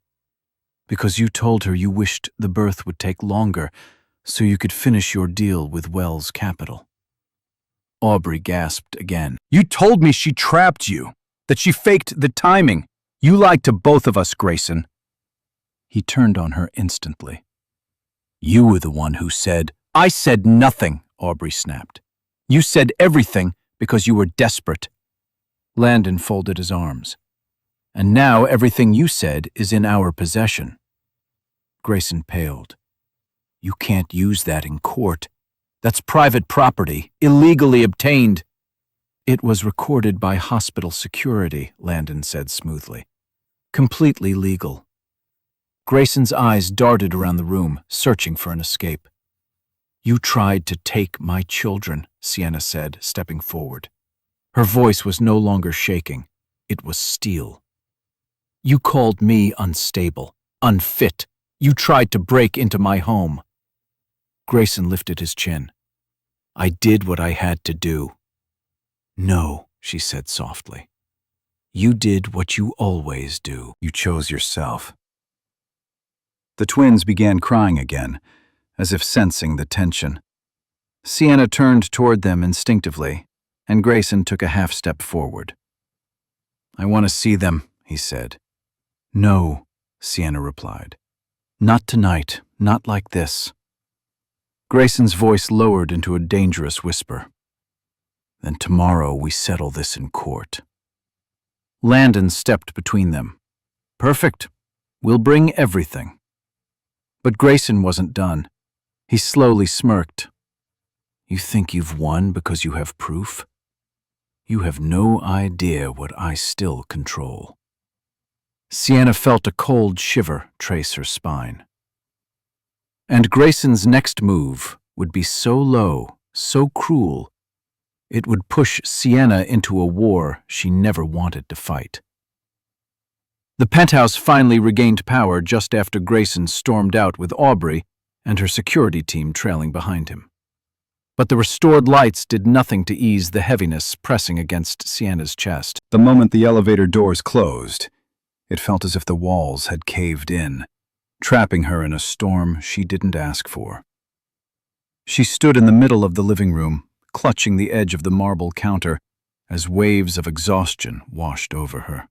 "Because you told her you wished the birth would take longer so you could finish your deal with Wells Capital." Aubrey gasped again. "You told me she trapped you, that she faked the timing. You lied to both of us, Grayson." He turned on her instantly. "You were the one who said—" "I said nothing," Aubrey snapped. "You said everything because you were desperate." Landon folded his arms. "And now everything you said is in our possession." Grayson paled. "You can't use that in court. That's private property, illegally obtained." "It was recorded by hospital security," Landon said smoothly. "Completely legal." Grayson's eyes darted around the room, searching for an escape. "You tried to take my children," Sienna said, stepping forward. Her voice was no longer shaking. It was steel. "You called me unstable, unfit. You tried to break into my home." Grayson lifted his chin. "I did what I had to do." "No," she said softly. "You did what you always do. You chose yourself." The twins began crying again, as if sensing the tension. Sienna turned toward them instinctively, and Grayson took a half-step forward. "I want to see them," he said. "No," Sienna replied. "Not tonight, not like this." Grayson's voice lowered into a dangerous whisper. "Then tomorrow we settle this in court." Landon stepped between them. "Perfect. We'll bring everything." But Grayson wasn't done. He slowly smirked. "You think you've won because you have proof? You have no idea what I still control." Sienna felt a cold shiver trace her spine. And Grayson's next move would be so low, so cruel, it would push Sienna into a war she never wanted to fight. The penthouse finally regained power just after Grayson stormed out with Aubrey and her security team trailing behind him. But the restored lights did nothing to ease the heaviness pressing against Sienna's chest. The moment the elevator doors closed, it felt as if the walls had caved in, trapping her in a storm she didn't ask for. She stood in the middle of the living room, clutching the edge of the marble counter as waves of exhaustion washed over her.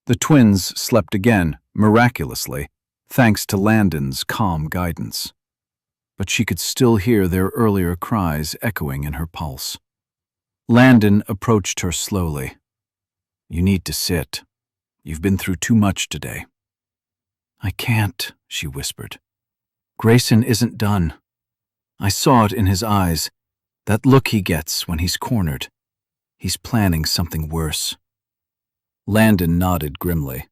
The twins slept again, miraculously, thanks to Landon's calm guidance. But she could still hear their earlier cries echoing in her pulse. Landon approached her slowly. "You need to sit. You've been through too much today." "I can't," she whispered. "Grayson isn't done. I saw it in his eyes, that look he gets when he's cornered. He's planning something worse." Landon nodded grimly.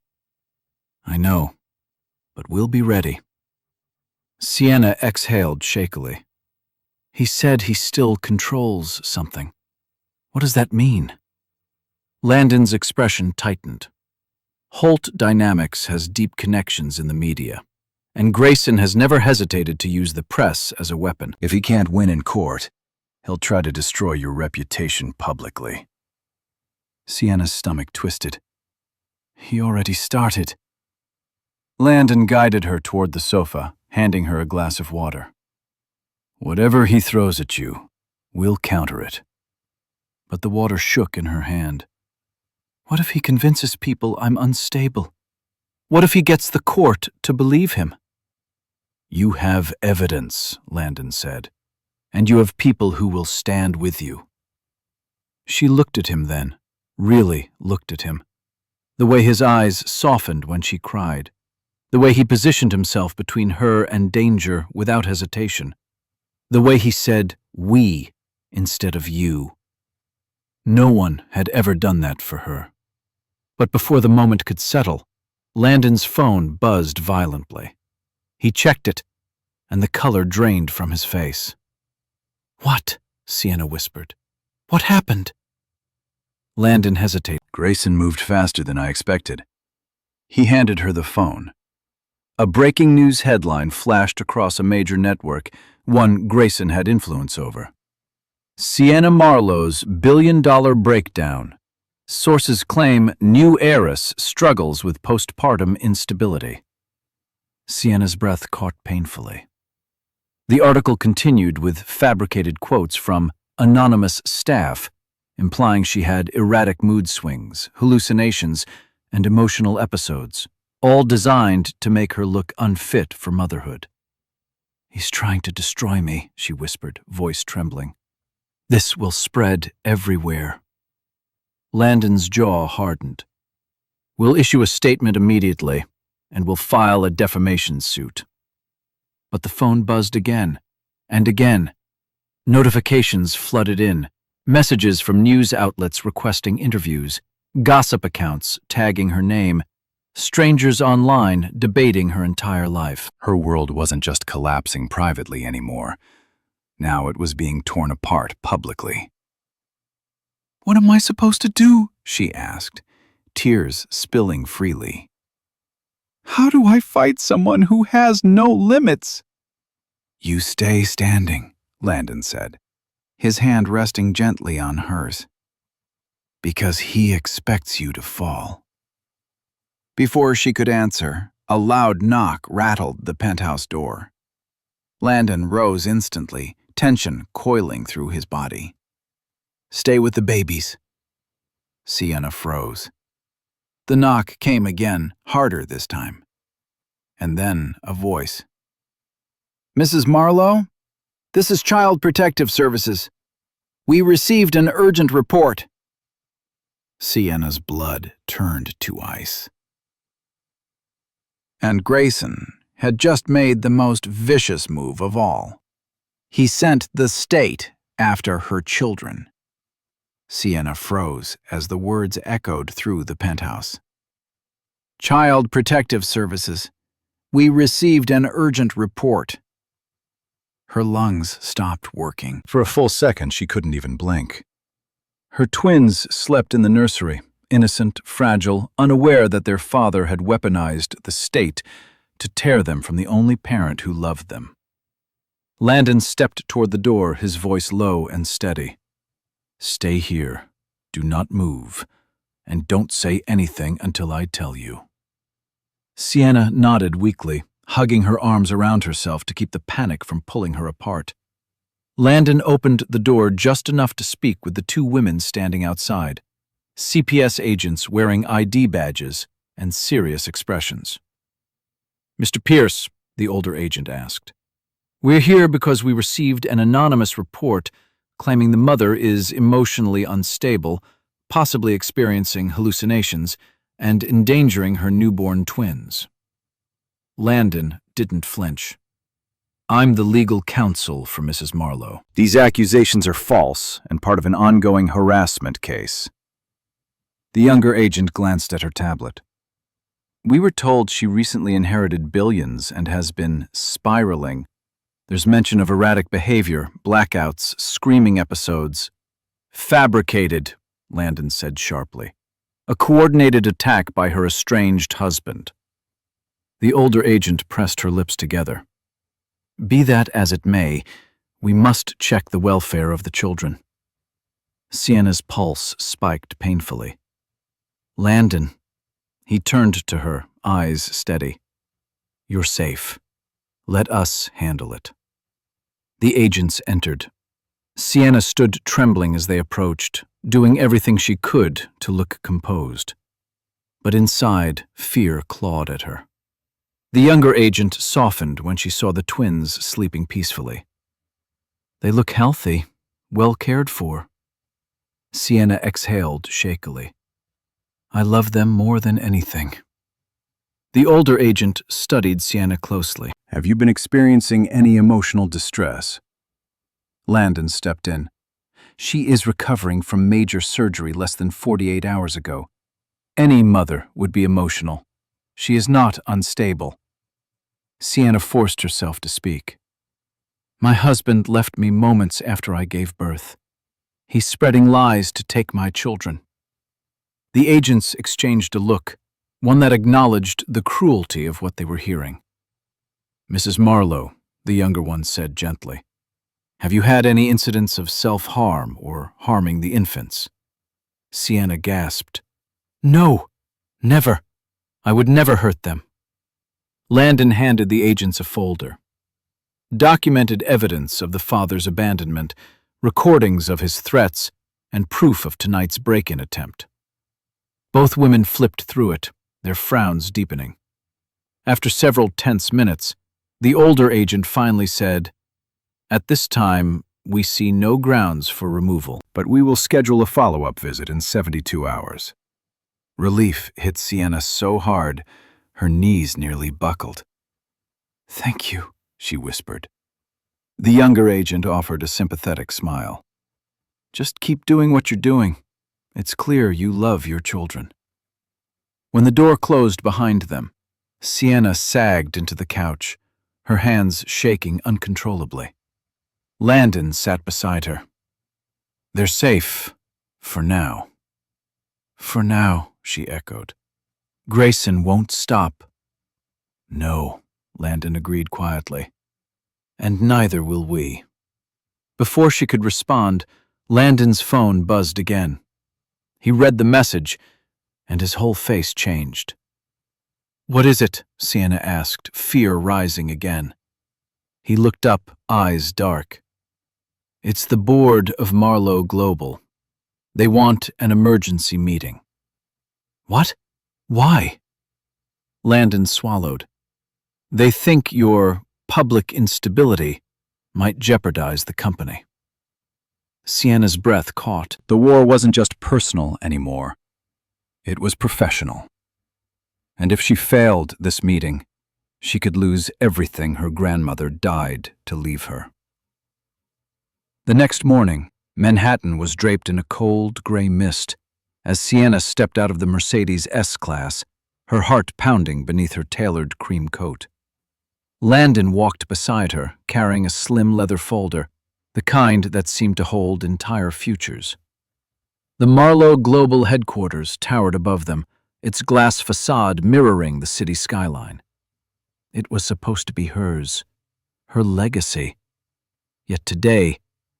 "I know, but we'll be ready." Sienna exhaled shakily. "He said he still controls something. What does that mean?" Landon's expression tightened. Holt Dynamics has deep connections in the media, and Grayson has never hesitated to use the press as a weapon. "If he can't win in court, he'll try to destroy your reputation publicly." Sienna's stomach twisted. "He already started." Landon guided her toward the sofa, handing her a glass of water. "Whatever he throws at you, we'll counter it." But the water shook in her hand. "What if he convinces people I'm unstable? What if he gets the court to believe him?" "You have evidence," Landon said, "and you have people who will stand with you." She looked at him then, really looked at him. The way his eyes softened when she cried. The way he positioned himself between her and danger without hesitation. The way he said "we" instead of "you." No one had ever done that for her. But before the moment could settle, Landon's phone buzzed violently. He checked it, and the color drained from his face. "What?" Sienna whispered. "What happened?" Landon hesitated. "Grayson moved faster than I expected." He handed her the phone. A breaking news headline flashed across a major network, one Grayson had influence over. "Sienna Marlowe's billion-dollar breakdown. Sources claim new heiress struggles with postpartum instability." Sienna's breath caught painfully. The article continued with fabricated quotes from anonymous staff, implying she had erratic mood swings, hallucinations, and emotional episodes, all designed to make her look unfit for motherhood. "He's trying to destroy me," she whispered, voice trembling. "This will spread everywhere." Landon's jaw hardened. "We'll issue a statement immediately, and we'll file a defamation suit." But the phone buzzed again, and again. Notifications flooded in, messages from news outlets requesting interviews, gossip accounts tagging her name, strangers online debating her entire life. Her world wasn't just collapsing privately anymore. Now it was being torn apart publicly. "What am I supposed to do?" she asked, tears spilling freely. "How do I fight someone who has no limits?" "You stay standing," Landon said, his hand resting gently on hers. "Because he expects you to fall." Before she could answer, a loud knock rattled the penthouse door. Landon rose instantly, tension coiling through his body. "Stay with the babies." Sienna froze. The knock came again, harder this time. And then a voice. "Mrs. Marlowe, this is Child Protective Services. We received an urgent report." Sienna's blood turned to ice. And Grayson had just made the most vicious move of all. He sent the state after her children. Sienna froze as the words echoed through the penthouse. "Child Protective Services. We received an urgent report." Her lungs stopped working. For a full second, she couldn't even blink. Her twins slept in the nursery, innocent, fragile, unaware that their father had weaponized the state to tear them from the only parent who loved them. Landon stepped toward the door, his voice low and steady. "Stay here. Do not move. And don't say anything until I tell you." Sienna nodded weakly, hugging her arms around herself to keep the panic from pulling her apart. Landon opened the door just enough to speak with the two women standing outside, CPS agents wearing ID badges and serious expressions. "Mr. Pierce," the older agent asked, "we're here because we received an anonymous report claiming the mother is emotionally unstable, possibly experiencing hallucinations, and endangering her newborn twins." Landon didn't flinch. "I'm the legal counsel for Mrs. Marlowe. These accusations are false and part of an ongoing harassment case." The younger agent glanced at her tablet. "We were told she recently inherited billions and has been spiraling. There's mention of erratic behavior, blackouts, screaming episodes." "Fabricated," Landon said sharply. "A coordinated attack by her estranged husband." The older agent pressed her lips together. "Be that as it may, we must check the welfare of the children." Sienna's pulse spiked painfully. "Landon," he turned to her, eyes steady. "You're safe. Let us handle it." The agents entered. Sienna stood trembling as they approached, doing everything she could to look composed. But inside, fear clawed at her. The younger agent softened when she saw the twins sleeping peacefully. "They look healthy, well cared for." Sienna exhaled shakily. "I love them more than anything." The older agent studied Sienna closely. "Have you been experiencing any emotional distress?" Landon stepped in. "She is recovering from major surgery less than 48 hours ago. Any mother would be emotional. She is not unstable." Sienna forced herself to speak. "My husband left me moments after I gave birth. He's spreading lies to take my children." The agents exchanged a look, one that acknowledged the cruelty of what they were hearing. "Mrs. Marlowe," the younger one said gently, "have you had any incidents of self-harm or harming the infants?" Sienna gasped. "No, never. I would never hurt them." Landon handed the agents a folder. Documented evidence of the father's abandonment, recordings of his threats, and proof of tonight's break-in attempt. Both women flipped through it, their frowns deepening. After several tense minutes, the older agent finally said, "At this time, we see no grounds for removal, but we will schedule a follow-up visit in 72 hours. Relief hit Sienna so hard, her knees nearly buckled. "Thank you," she whispered. The younger agent offered a sympathetic smile. "Just keep doing what you're doing. It's clear you love your children." When the door closed behind them, Sienna sagged into the couch, her hands shaking uncontrollably. Landon sat beside her. "They're safe, for now." "For now," she echoed. "Grayson won't stop." "No," Landon agreed quietly. "And neither will we." Before she could respond, Landon's phone buzzed again. He read the message, and his whole face changed. "What is it?" Sienna asked, fear rising again. He looked up, eyes dark. "It's the board of Marlowe Global. They want an emergency meeting." "What? Why?" Landon swallowed. "They think your public instability might jeopardize the company." Sienna's breath caught. The war wasn't just personal anymore. It was professional. And if she failed this meeting, she could lose everything her grandmother died to leave her. The next morning, Manhattan was draped in a cold, gray mist as Sienna stepped out of the Mercedes S-Class, her heart pounding beneath her tailored cream coat. Landon walked beside her, carrying a slim leather folder, the kind that seemed to hold entire futures. The Marlowe Global headquarters towered above them, its glass facade mirroring the city skyline. It was supposed to be hers, her legacy. Yet today,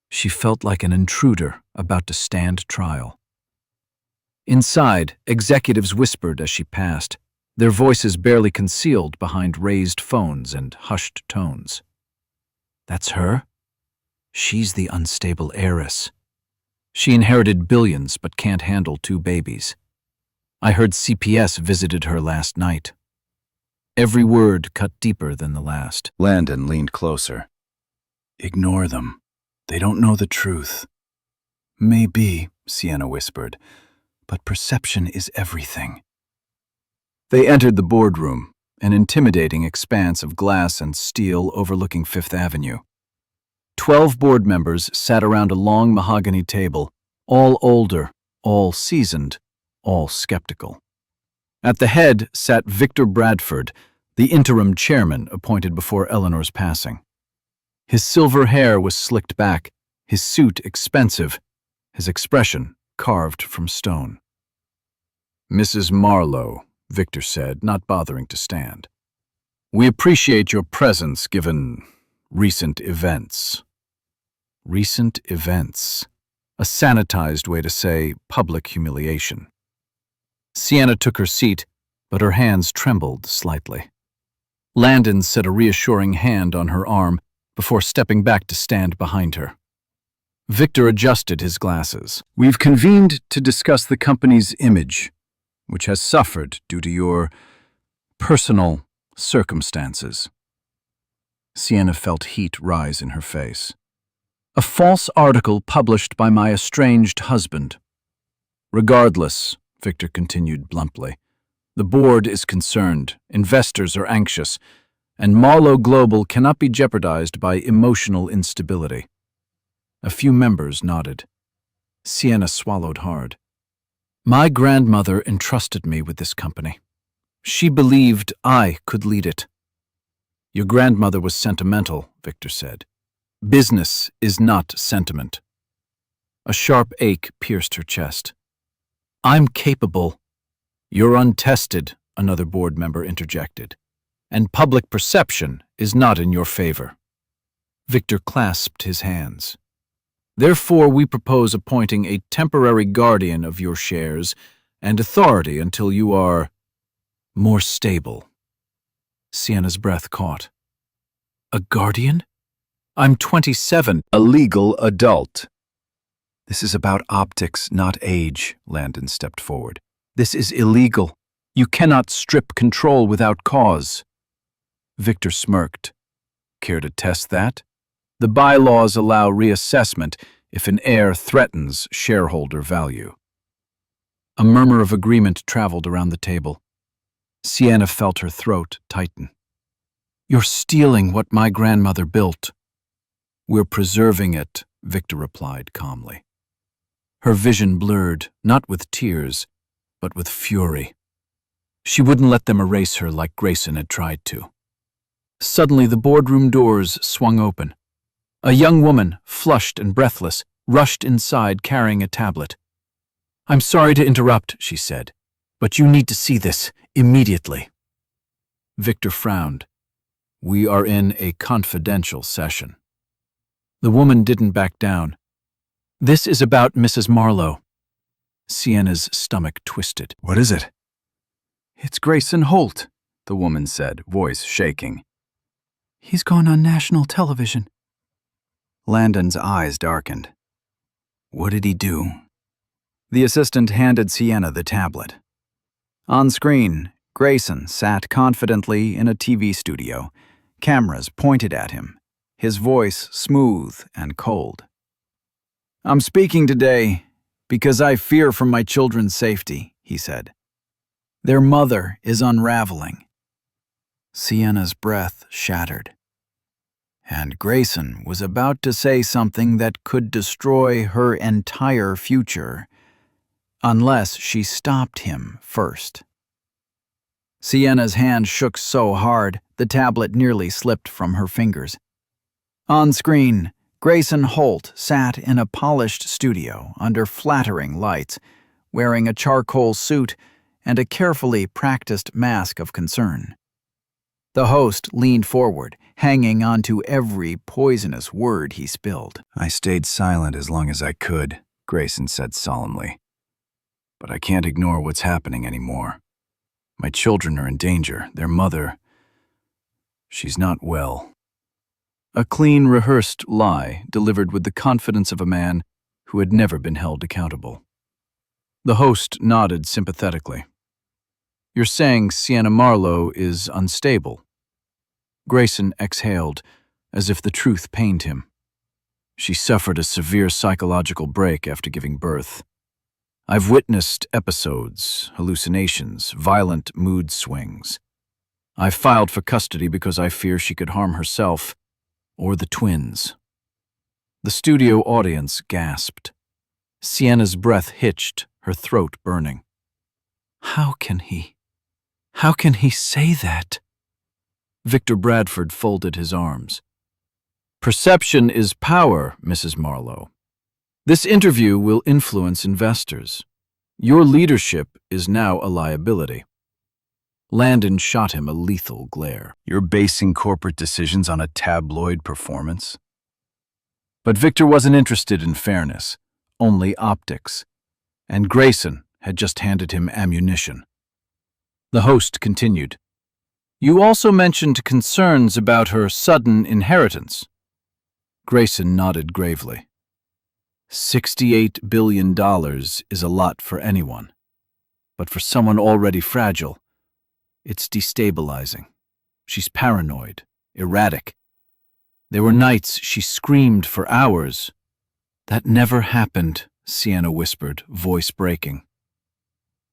she felt like an intruder about to stand trial. Inside, executives whispered as she passed, their voices barely concealed behind raised phones and hushed tones. That's her? She's the unstable heiress. She inherited billions but can't handle 2 babies. I heard CPS visited her last night. Every word cut deeper than the last. Landon leaned closer. Ignore them. They don't know the truth. Maybe, Sienna whispered, but perception is everything. They entered the boardroom, an intimidating expanse of glass and steel overlooking Fifth Avenue. 12 board members sat around a long mahogany table, all older, all seasoned, all skeptical. At the head sat Victor Bradford, the interim chairman appointed before Eleanor's passing. His silver hair was slicked back, his suit expensive, his expression carved from stone. "Mrs. Marlowe," Victor said, not bothering to stand. "We appreciate your presence given recent events." Recent events. A sanitized way to say public humiliation. Sienna took her seat, but her hands trembled slightly. Landon set a reassuring hand on her arm before stepping back to stand behind her. Victor adjusted his glasses. "We've convened to discuss the company's image, which has suffered due to your personal circumstances." Sienna felt heat rise in her face. "A false article published by my estranged husband. Regardless," Victor continued bluntly, "the board is concerned, investors are anxious, and Marlowe Global cannot be jeopardized by emotional instability." A few members nodded. Sienna swallowed hard. "My grandmother entrusted me with this company. She believed I could lead it." "Your grandmother was sentimental," Victor said. "Business is not sentiment." A sharp ache pierced her chest. "I'm capable." "You're untested," another board member interjected. "And public perception is not in your favor." Victor clasped his hands. "Therefore, we propose appointing a temporary guardian of your shares and authority until you are more stable." Sienna's breath caught. "A guardian? I'm 27. "A legal adult." "This is about optics, not age," Landon stepped forward. "This is illegal. You cannot strip control without cause." Victor smirked. "Care to test that? The bylaws allow reassessment if an heir threatens shareholder value." A murmur of agreement traveled around the table. Sienna felt her throat tighten. "You're stealing what my grandmother built." "We're preserving it," Victor replied calmly. Her vision blurred, not with tears, but with fury. She wouldn't let them erase her like Grayson had tried to. Suddenly, the boardroom doors swung open. A young woman, flushed and breathless, rushed inside carrying a tablet. "I'm sorry to interrupt," she said, "but you need to see this immediately." Victor frowned. "We are in a confidential session." The woman didn't back down. "This is about Mrs. Marlowe." Sienna's stomach twisted. "What is it?" "It's Grayson Holt," the woman said, voice shaking. "He's gone on national television." Landon's eyes darkened. "What did he do?" The assistant handed Sienna the tablet. On screen, Grayson sat confidently in a TV studio, cameras pointed at him, his voice smooth and cold. "I'm speaking today because I fear for my children's safety," he said. "Their mother is unraveling." Sienna's breath shattered. And Grayson was about to say something that could destroy her entire future, unless she stopped him first. Sienna's hand shook so hard, the tablet nearly slipped from her fingers. On screen, Grayson Holt sat in a polished studio under flattering lights, wearing a charcoal suit and a carefully practiced mask of concern. The host leaned forward, hanging onto every poisonous word he spilled. I stayed silent as long as I could, Grayson said solemnly. But I can't ignore what's happening anymore. My children are in danger. Their mother, she's not well. A clean, rehearsed lie delivered with the confidence of a man who had never been held accountable. The host nodded sympathetically. You're saying Sienna Marlowe is unstable? Grayson exhaled, as if the truth pained him. She suffered a severe psychological break after giving birth. I've witnessed episodes, hallucinations, violent mood swings. I filed for custody because I fear she could harm herself or the twins. The studio audience gasped. Sienna's breath hitched, her throat burning. How can he say that? Victor Bradford folded his arms. Perception is power, Mrs. Marlowe. This interview will influence investors. Your leadership is now a liability. Landon shot him a lethal glare. You're basing corporate decisions on a tabloid performance? But Victor wasn't interested in fairness, only optics. And Grayson had just handed him ammunition. The host continued. You also mentioned concerns about her sudden inheritance. Grayson nodded gravely. $68 billion is a lot for anyone. But for someone already fragile, it's destabilizing. She's paranoid, erratic. There were nights she screamed for hours. That never happened, Sienna whispered, voice breaking.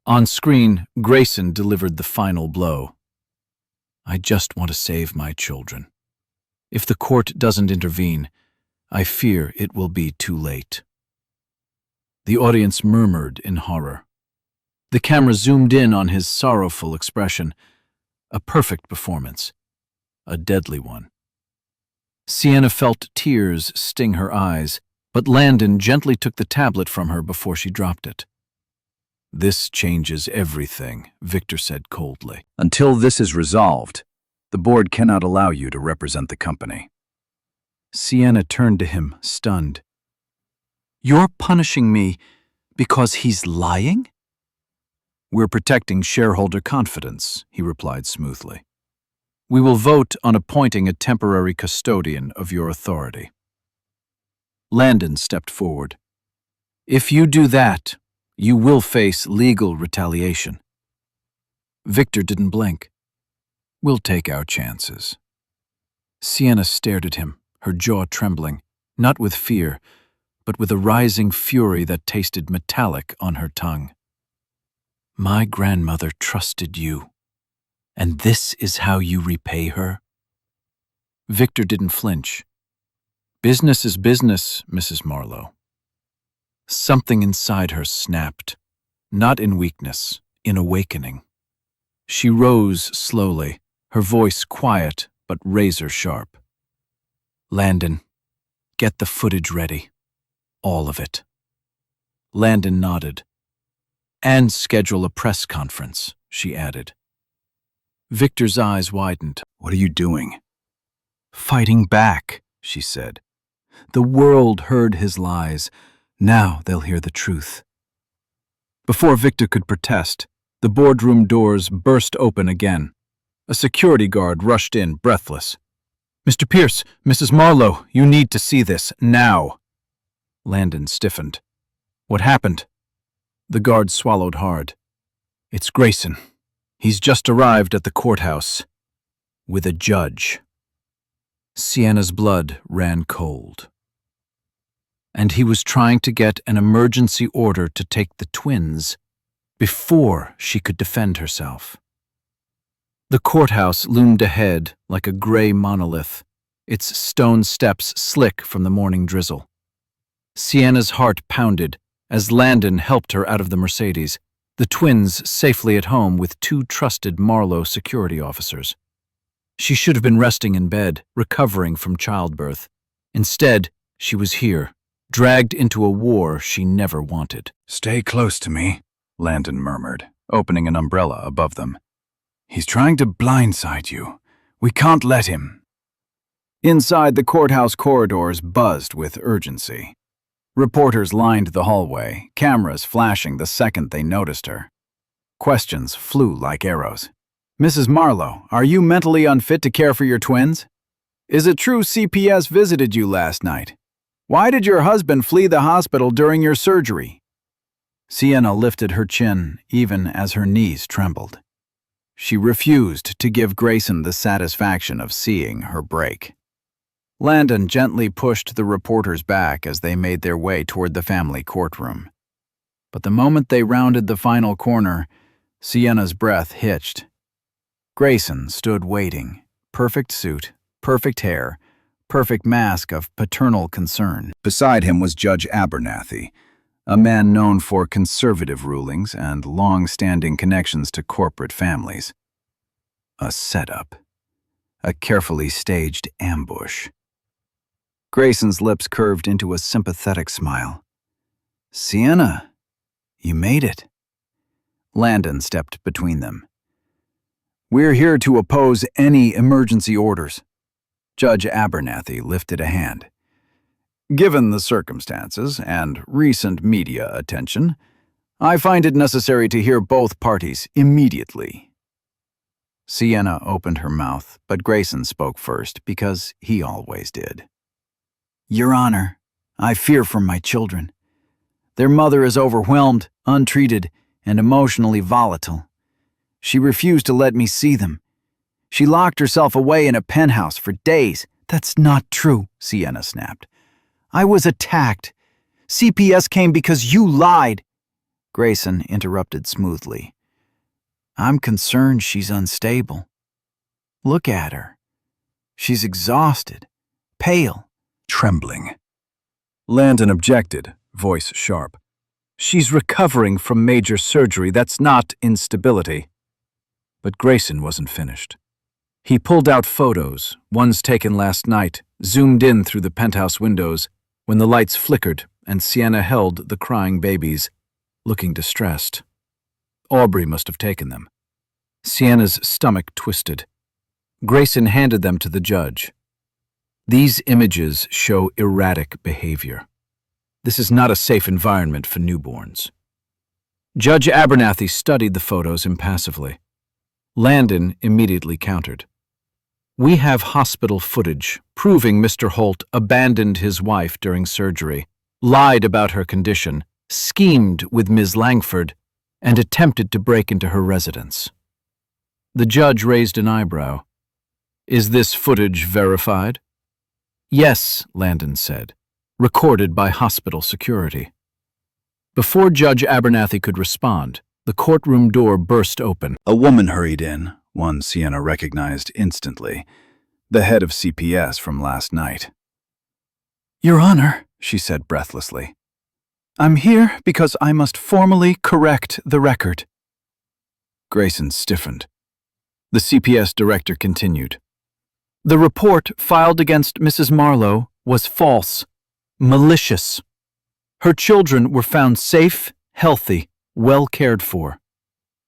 On screen, Grayson delivered the final blow. I just want to save my children. If the court doesn't intervene, I fear it will be too late. The audience murmured in horror. The camera zoomed in on his sorrowful expression. A perfect performance. A deadly one. Sienna felt tears sting her eyes, but Landon gently took the tablet from her before she dropped it. This changes everything, Victor said coldly. Until this is resolved, the board cannot allow you to represent the company. Sienna turned to him, stunned. You're punishing me because he's lying? We're protecting shareholder confidence, he replied smoothly. We will vote on appointing a temporary custodian of your authority. Landon stepped forward. If you do that, you will face legal retaliation. Victor didn't blink. We'll take our chances. Sienna stared at him, her jaw trembling, not with fear, but with a rising fury that tasted metallic on her tongue. My grandmother trusted you, and this is how you repay her? Victor didn't flinch. Business is business, Mrs. Marlowe. Something inside her snapped, not in weakness, in awakening. She rose slowly, her voice quiet but razor-sharp. Landon, get the footage ready. All of it. Landon nodded. And schedule a press conference, she added. Victor's eyes widened. What are you doing? Fighting back, she said. The world heard his lies. Now they'll hear the truth. Before Victor could protest, the boardroom doors burst open again. A security guard rushed in, breathless. Mr. Pierce, Mrs. Marlowe, you need to see this, now. Landon stiffened. What happened? The guard swallowed hard. It's Grayson. He's just arrived at the courthouse. With a judge. Sienna's blood ran cold. And he was trying to get an emergency order to take the twins before she could defend herself. The courthouse loomed ahead like a gray monolith, its stone steps slick from the morning drizzle. Sienna's heart pounded as Landon helped her out of the Mercedes, the twins safely at home with two trusted Marlowe security officers. She should have been resting in bed, recovering from childbirth. Instead, She was here, dragged into a war she never wanted. "Stay close to me," Landon murmured, opening an umbrella above them. "He's trying to blindside you. We can't let him." Inside, the courthouse corridors buzzed with urgency. Reporters lined the hallway, cameras flashing the second they noticed her. Questions flew like arrows. "Mrs. Marlowe, are you mentally unfit to care for your twins? Is it true CPS visited you last night? Why did your husband flee the hospital during your surgery?" Sienna lifted her chin even as her knees trembled. She refused to give Grayson the satisfaction of seeing her break. Landon gently pushed the reporters back as they made their way toward the family courtroom. But the moment they rounded the final corner, Sienna's breath hitched. Grayson stood waiting, perfect suit, perfect hair, perfect mask of paternal concern. Beside him was Judge Abernathy, a man known for conservative rulings and long-standing connections to corporate families. A setup. A carefully staged ambush. Grayson's lips curved into a sympathetic smile. "Sienna, you made it." Landon stepped between them. "We're here to oppose any emergency orders." Judge Abernathy lifted a hand. "Given the circumstances and recent media attention, I find it necessary to hear both parties immediately." Sienna opened her mouth, but Grayson spoke first because he always did. "Your Honor, I fear for my children. Their mother is overwhelmed, untreated, and emotionally volatile. She refused to let me see them. She locked herself away in a penthouse for days." "That's not true," Sienna snapped. "I was attacked. CPS came because you lied." Grayson interrupted smoothly. "I'm concerned she's unstable. Look at her. She's exhausted, pale, Trembling. Landon objected, voice sharp. "She's recovering from major surgery. That's not instability." But Grayson wasn't finished. He pulled out photos, ones taken last night, zoomed in through the penthouse windows, when the lights flickered and Sienna held the crying babies, looking distressed. Aubrey must have taken them. Sienna's stomach twisted. Grayson handed them to the judge. "These images show erratic behavior. This is not a safe environment for newborns." Judge Abernathy studied the photos impassively. Landon immediately countered. "We have hospital footage proving Mr. Holt abandoned his wife during surgery, lied about her condition, schemed with Ms. Langford, and attempted to break into her residence." The judge raised an eyebrow. "Is this footage verified?" "Yes," Landon said, "recorded by hospital security." Before Judge Abernathy could respond, the courtroom door burst open. A woman hurried in, one Sienna recognized instantly, the head of CPS from last night. "Your Honor," she said breathlessly, "I'm here because I must formally correct the record." Grayson stiffened. The CPS director continued. "The report filed against Mrs. Marlowe was false, malicious. Her children were found safe, healthy, well cared for.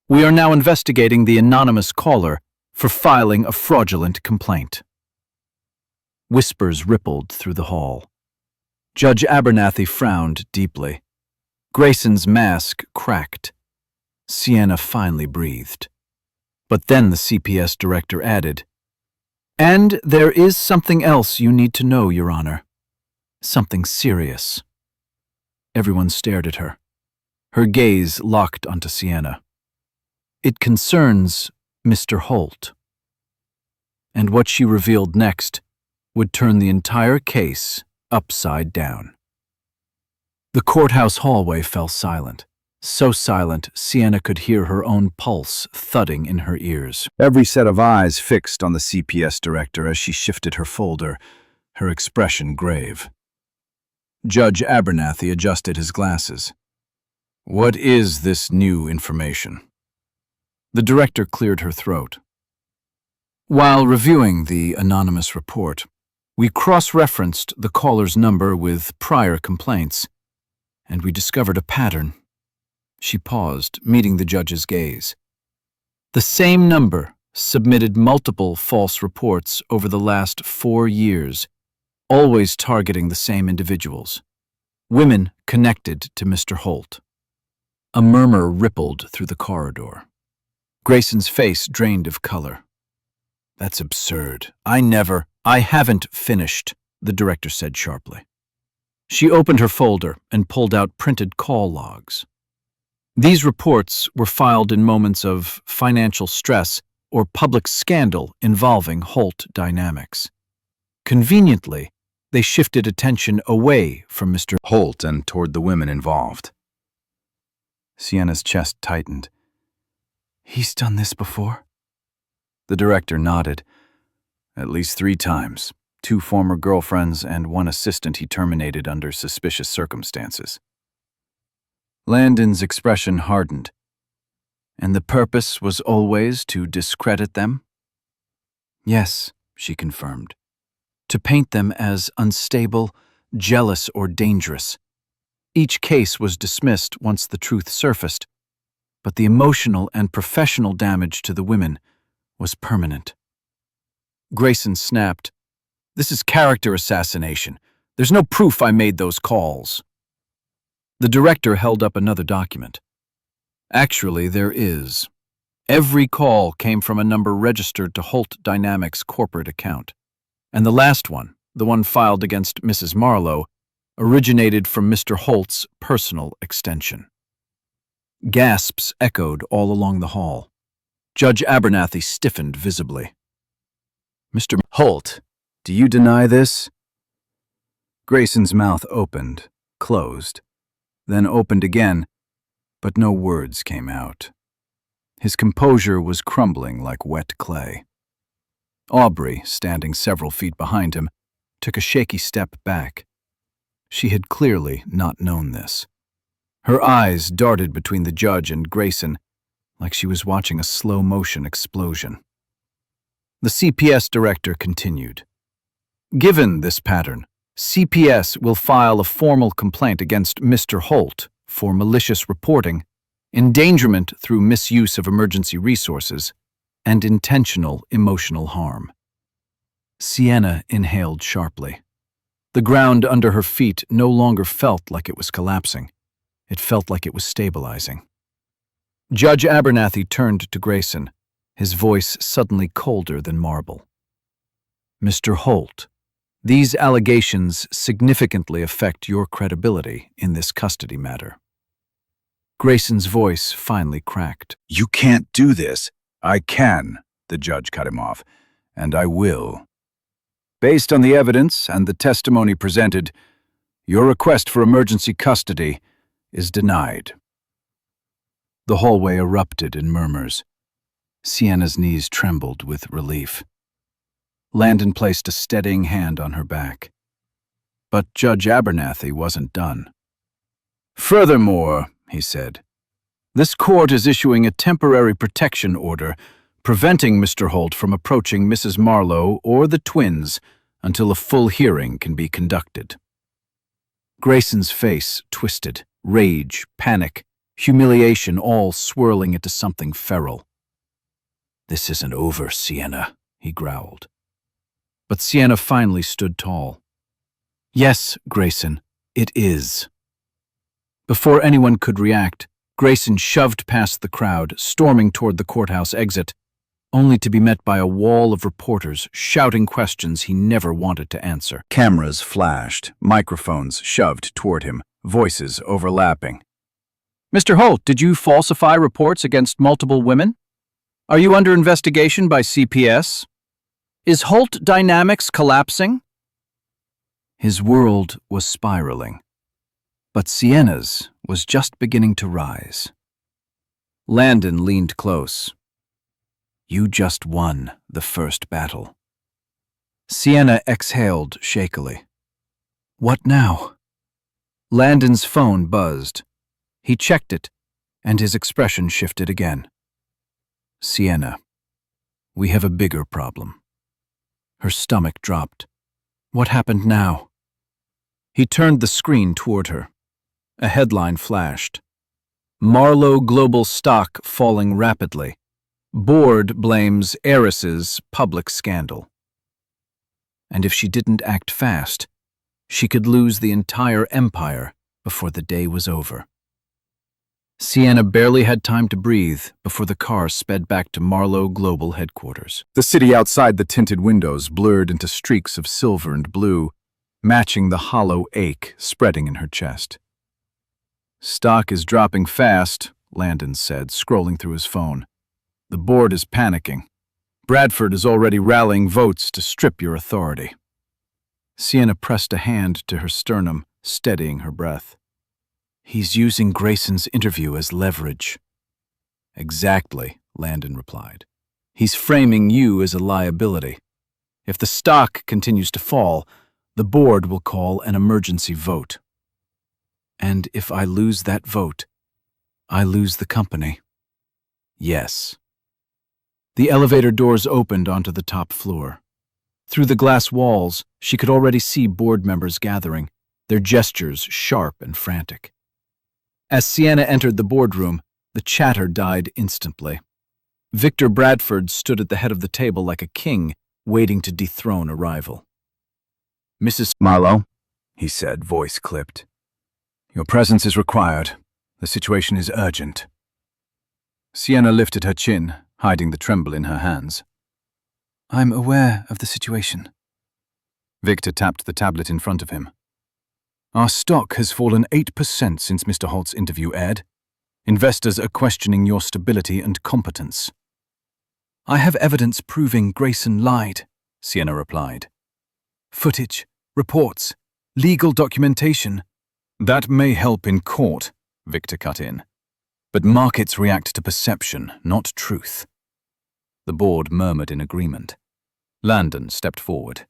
We are now investigating the anonymous caller for filing a fraudulent complaint." Whispers rippled through the hall. Judge Abernathy frowned deeply. Grayson's mask cracked. Sienna finally breathed. But then the CPS director added, "And there is something else you need to know, Your Honor. Something serious." Everyone stared at her. Her gaze locked onto Sienna. "It concerns Mr. Holt." And what she revealed next would turn the entire case upside down. The courthouse hallway fell silent. So silent, Sienna could hear her own pulse thudding in her ears. Every set of eyes fixed on the CPS director as she shifted her folder, her expression grave. Judge Abernathy adjusted his glasses. "What is this new information?" The director cleared her throat. "While reviewing the anonymous report, We cross-referenced the caller's number with prior complaints, and we discovered a pattern. She paused, meeting the judge's gaze. The same number submitted multiple false reports over the last 4 years, always targeting the same individuals. Women connected to Mr. Holt. A murmur rippled through the corridor. Grayson's face drained of color. That's absurd. I haven't finished, the director said sharply. She opened her folder and pulled out printed call logs. These reports were filed in moments of financial stress or public scandal involving Holt Dynamics. Conveniently, they shifted attention away from Mr. Holt and toward the women involved. Sienna's chest tightened. He's done this before? The director nodded. At least 3 times. 2 former girlfriends and 1 assistant he terminated under suspicious circumstances. Landon's expression hardened. And the purpose was always to discredit them? Yes, she confirmed. To paint them as unstable, jealous, or dangerous. Each case was dismissed once the truth surfaced, but the emotional and professional damage to the women was permanent. Grayson snapped, "This is character assassination. There's no proof I made those calls." The director held up another document. Actually, there is. Every call came from a number registered to Holt Dynamics' corporate account. And the last one, the one filed against Mrs. Marlowe, originated from Mr. Holt's personal extension. Gasps echoed all along the hall. Judge Abernathy stiffened visibly. "Mr. Holt, do you deny this?" Grayson's mouth opened, closed, then opened again, but no words came out. His composure was crumbling like wet clay. Aubrey, standing several feet behind him, took a shaky step back. She had clearly not known this. Her eyes darted between the judge and Grayson like she was watching a slow-motion explosion. The CPS director continued. "Given this pattern, CPS will file a formal complaint against Mr. Holt for malicious reporting, endangerment through misuse of emergency resources, and intentional emotional harm." Sienna inhaled sharply. The ground under her feet no longer felt like it was collapsing. It felt like it was stabilizing. Judge Abernathy turned to Grayson, his voice suddenly colder than marble. "Mr. Holt, these allegations significantly affect your credibility in this custody matter." Grayson's voice finally cracked. "You can't do this." "I can," the judge cut him off, "and I will. Based on the evidence and the testimony presented, your request for emergency custody is denied." The hallway erupted in murmurs. Sienna's knees trembled with relief. Landon placed a steadying hand on her back. But Judge Abernathy wasn't done. "Furthermore," he said, "this court is issuing a temporary protection order preventing Mr. Holt from approaching Mrs. Marlowe or the twins until a full hearing can be conducted." Grayson's face twisted, rage, panic, humiliation all swirling into something feral. "This isn't over, Sienna," he growled. But Sienna finally stood tall. "Yes, Grayson, it is." Before anyone could react, Grayson shoved past the crowd, storming toward the courthouse exit, only to be met by a wall of reporters shouting questions he never wanted to answer. Cameras flashed, microphones shoved toward him, voices overlapping. "Mr. Holt, did you falsify reports against multiple women? Are you under investigation by CPS? Is Holt Dynamics collapsing?" His world was spiraling, but Sienna's was just beginning to rise. Landon leaned close. "You just won the first battle." Sienna exhaled shakily. "What now?" Landon's phone buzzed. He checked it, and his expression shifted again. "Sienna, we have a bigger problem." Her stomach dropped. What happened now? He turned the screen toward her. A headline flashed. Marlowe Global stock falling rapidly. Board blames heiress's public scandal. And if she didn't act fast, she could lose the entire empire before the day was over. Sienna barely had time to breathe before the car sped back to Marlowe Global headquarters. The city outside the tinted windows blurred into streaks of silver and blue, matching the hollow ache spreading in her chest. Stock is dropping fast, Landon said, scrolling through his phone. The board is panicking. Bradford is already rallying votes to strip your authority. Sienna pressed a hand to her sternum, steadying her breath. He's using Grayson's interview as leverage. Exactly, Landon replied. He's framing you as a liability. If the stock continues to fall, the board will call an emergency vote. And if I lose that vote, I lose the company. Yes. The elevator doors opened onto the top floor. Through the glass walls, she could already see board members gathering, their gestures sharp and frantic. As Sienna entered the boardroom, the chatter died instantly. Victor Bradford stood at the head of the table like a king, waiting to dethrone a rival. Mrs. Marlowe, he said, voice clipped. Your presence is required. The situation is urgent. Sienna lifted her chin, hiding the tremble in her hands. I'm aware of the situation. Victor tapped the tablet in front of him. Our stock has fallen 8% since Mr. Holt's interview aired. Investors are questioning your stability and competence. I have evidence proving Grayson lied, Sienna replied. Footage, reports, legal documentation. That may help in court, Victor cut in. But markets react to perception, not truth. The board murmured in agreement. Landon stepped forward.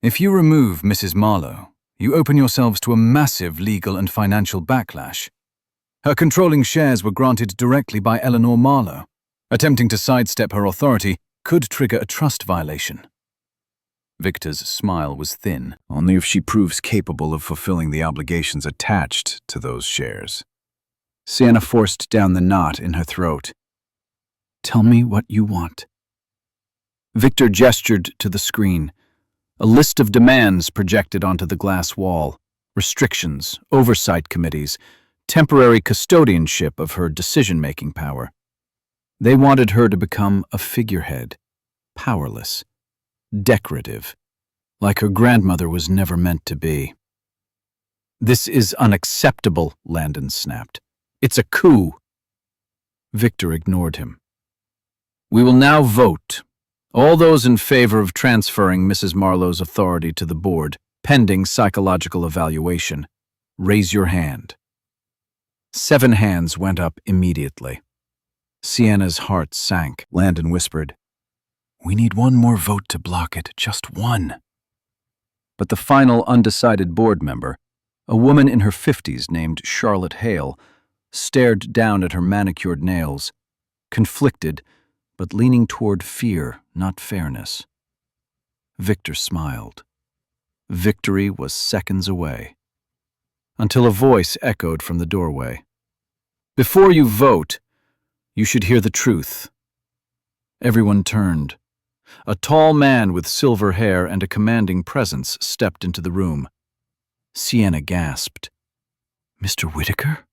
If you remove Mrs. Marlowe, you open yourselves to a massive legal and financial backlash. Her controlling shares were granted directly by Eleanor Marlowe. Attempting to sidestep her authority could trigger a trust violation. Victor's smile was thin. Only if she proves capable of fulfilling the obligations attached to those shares. Sienna forced down the knot in her throat. Tell me what you want. Victor gestured to the screen. A list of demands projected onto the glass wall. Restrictions, oversight committees, temporary custodianship of her decision-making power. They wanted her to become a figurehead, powerless, decorative, like her grandmother was never meant to be. This is unacceptable, Landon snapped. It's a coup. Victor ignored him. We will now vote. All those in favor of transferring Mrs. Marlowe's authority to the board, pending psychological evaluation, raise your hand. 7 hands went up immediately. Sienna's heart sank. Landon whispered, "We need one more vote to block it, just one." But the final undecided board member, a woman in her 50s named Charlotte Hale, stared down at her manicured nails, conflicted, but leaning toward fear, not fairness. Victor smiled. Victory was seconds away. Until a voice echoed from the doorway. Before you vote, you should hear the truth. Everyone turned. A tall man with silver hair and a commanding presence stepped into the room. Sienna gasped. Mr. Whitaker?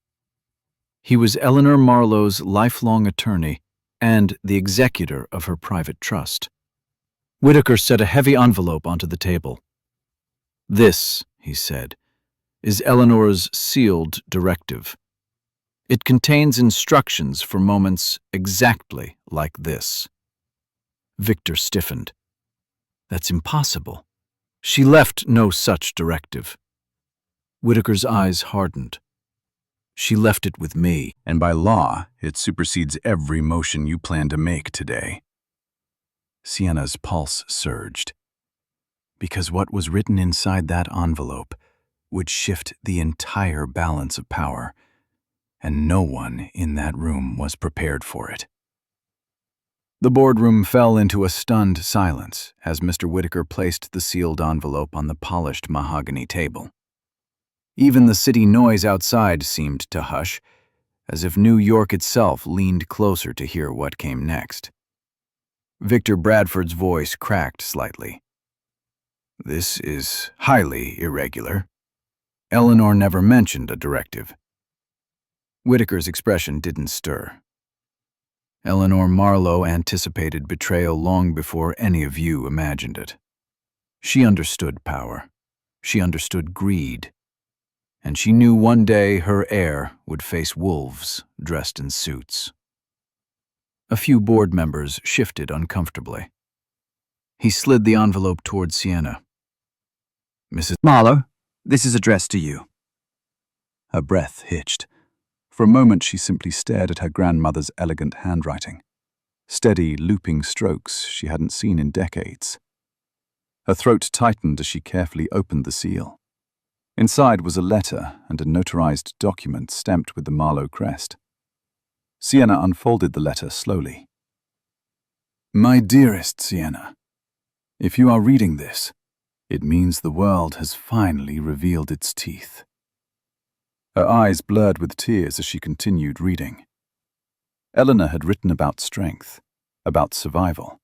He was Eleanor Marlowe's lifelong attorney and the executor of her private trust. Whitaker set a heavy envelope onto the table. This, he said, is Eleanor's sealed directive. It contains instructions for moments exactly like this. Victor stiffened. That's impossible. She left no such directive. Whitaker's eyes hardened. She left it with me. And by law, it supersedes every motion you plan to make today. Sienna's pulse surged. Because what was written inside that envelope would shift the entire balance of power, and no one in that room was prepared for it. The boardroom fell into a stunned silence as Mr. Whitaker placed the sealed envelope on the polished mahogany table. Even the city noise outside seemed to hush, as if New York itself leaned closer to hear what came next. Victor Bradford's voice cracked slightly. "This is highly irregular. Eleanor never mentioned a directive." Whitaker's expression didn't stir. "Eleanor Marlowe anticipated betrayal long before any of you imagined it. She understood power. She understood greed. And she knew one day her heir would face wolves dressed in suits." A few board members shifted uncomfortably. He slid the envelope toward Sienna. "Mrs. Marlowe, this is addressed to you." Her breath hitched. For a moment she simply stared at her grandmother's elegant handwriting. Steady, looping strokes she hadn't seen in decades. Her throat tightened as she carefully opened the seal. Inside was a letter and a notarized document stamped with the Marlowe crest. Sienna unfolded the letter slowly. "My dearest Sienna, if you are reading this, it means the world has finally revealed its teeth." Her eyes blurred with tears as she continued reading. Eleanor had written about strength, about survival,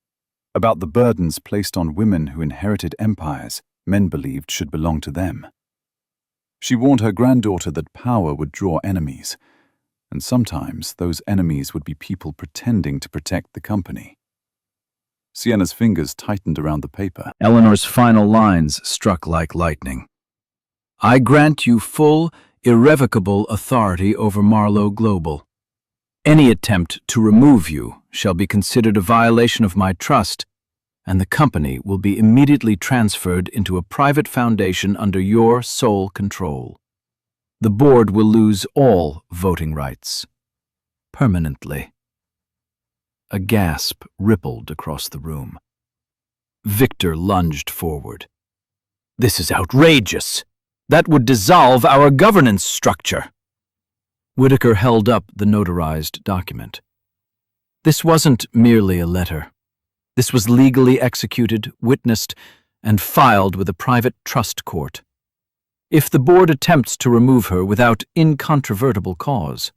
about the burdens placed on women who inherited empires men believed should belong to them. She warned her granddaughter that power would draw enemies, and sometimes those enemies would be people pretending to protect the company. Sienna's fingers tightened around the paper. Eleanor's final lines struck like lightning. "I grant you full, irrevocable authority over Marlowe Global. Any attempt to remove you shall be considered a violation of my trust, and the company will be immediately transferred into a private foundation under your sole control. The board will lose all voting rights. Permanently." A gasp rippled across the room. Victor lunged forward. "This is outrageous! That would dissolve our governance structure." Whitaker held up the notarized document. "This wasn't merely a letter. This was legally executed, witnessed, and filed with a private trust court. If the board attempts to remove her without incontrovertible cause,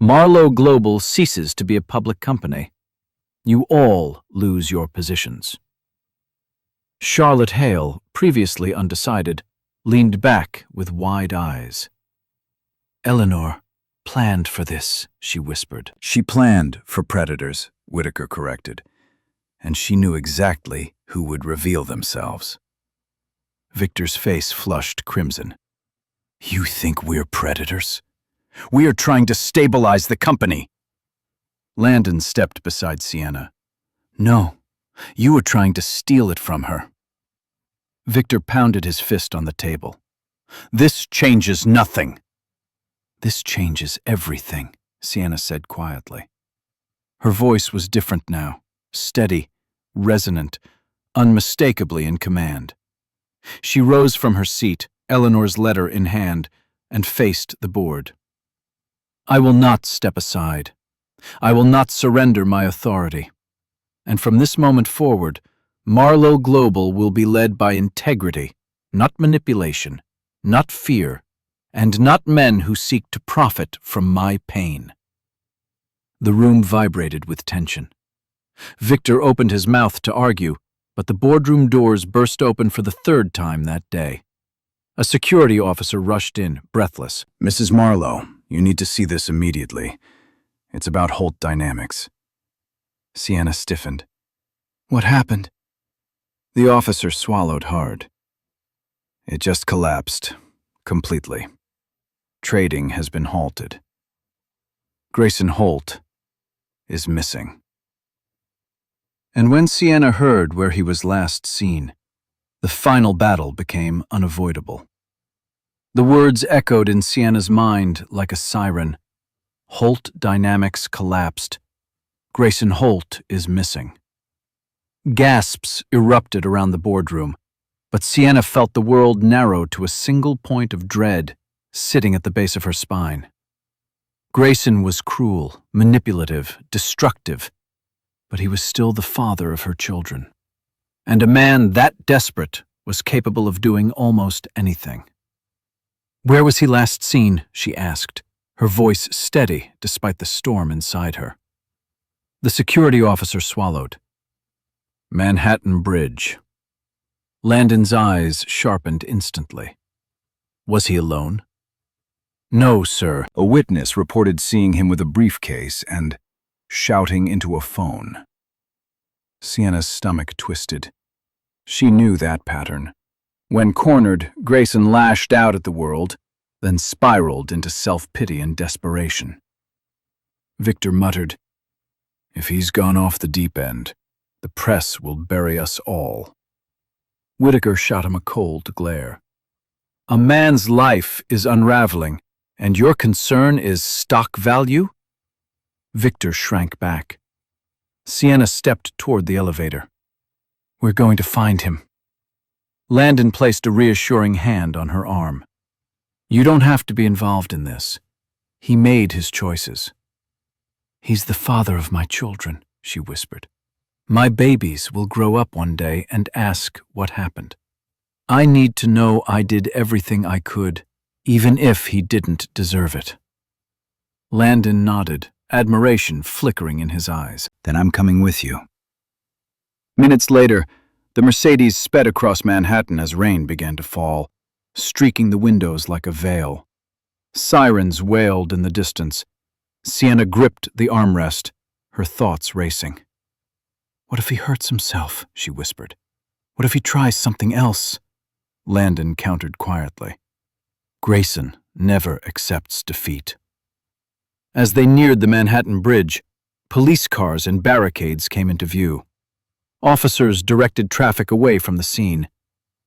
Marlowe Global ceases to be a public company. You all lose your positions." Charlotte Hale, previously undecided, leaned back with wide eyes. "Eleanor planned for this," she whispered. "She planned for predators," Whitaker corrected, "and she knew exactly who would reveal themselves." Victor's face flushed crimson. "You think we're predators? We are trying to stabilize the company." Landon stepped beside Sienna. "No, you are trying to steal it from her." Victor pounded his fist on the table. "This changes nothing." "This changes everything," Sienna said quietly. Her voice was different now, steady, resonant, unmistakably in command. She rose from her seat, Eleanor's letter in hand, and faced the board. "I will not step aside. I will not surrender my authority. And from this moment forward, Marlowe Global will be led by integrity, not manipulation, not fear, and not men who seek to profit from my pain." The room vibrated with tension. Victor opened his mouth to argue, but the boardroom doors burst open for the third time that day. A security officer rushed in, breathless. "Mrs. Marlowe, you need to see this immediately. It's about Holt Dynamics." Sienna stiffened. "What happened?" The officer swallowed hard. "It just collapsed, completely. Trading has been halted. Grayson Holt is missing." And when Sienna heard where he was last seen, the final battle became unavoidable. The words echoed in Sienna's mind like a siren. Holt Dynamics collapsed. Grayson Holt is missing. Gasps erupted around the boardroom, but Sienna felt the world narrow to a single point of dread sitting at the base of her spine. Grayson was cruel, manipulative, destructive. but he was still the father of her children. And a man that desperate was capable of doing almost anything. "Where was he last seen?" she asked, her voice steady despite the storm inside her. The security officer swallowed. "Manhattan Bridge." Landon's eyes sharpened instantly. "Was he alone?" "No, sir." A witness reported seeing him with a briefcase and shouting into a phone. Sienna's stomach twisted. She knew that pattern. When cornered, Grayson lashed out at the world, then spiraled into self-pity and desperation. Victor muttered, "If he's gone off the deep end, the press will bury us all." Whitaker shot him a cold glare. "A man's life is unraveling, and your concern is stock value?" Victor shrank back. Sienna stepped toward the elevator. "We're going to find him." Landon placed a reassuring hand on her arm. "You don't have to be involved in this. He made his choices." "He's the father of my children," she whispered. "My babies will grow up one day and ask what happened. I need to know I did everything I could, even if he didn't deserve it." Landon nodded, admiration flickering in his eyes. "Then I'm coming with you." Minutes later, the Mercedes sped across Manhattan as rain began to fall, streaking the windows like a veil. Sirens wailed in the distance. Sienna gripped the armrest, her thoughts racing. "What if he hurts himself?" she whispered. "What if he tries something else?" Landon countered quietly. "Grayson never accepts defeat." As they neared the Manhattan Bridge, police cars and barricades came into view. Officers directed traffic away from the scene.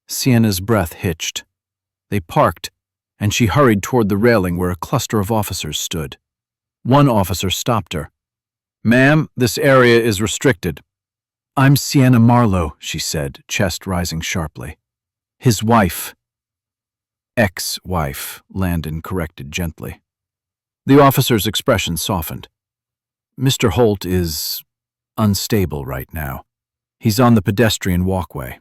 Sienna's breath hitched. They parked, and she hurried toward the railing where a cluster of officers stood. One officer stopped her. "Ma'am, this area is restricted." "I'm Sienna Marlowe," she said, chest rising sharply. "His wife." "Ex-wife," Landon corrected gently. The officer's expression softened. "Mr. Holt is unstable right now. He's on the pedestrian walkway."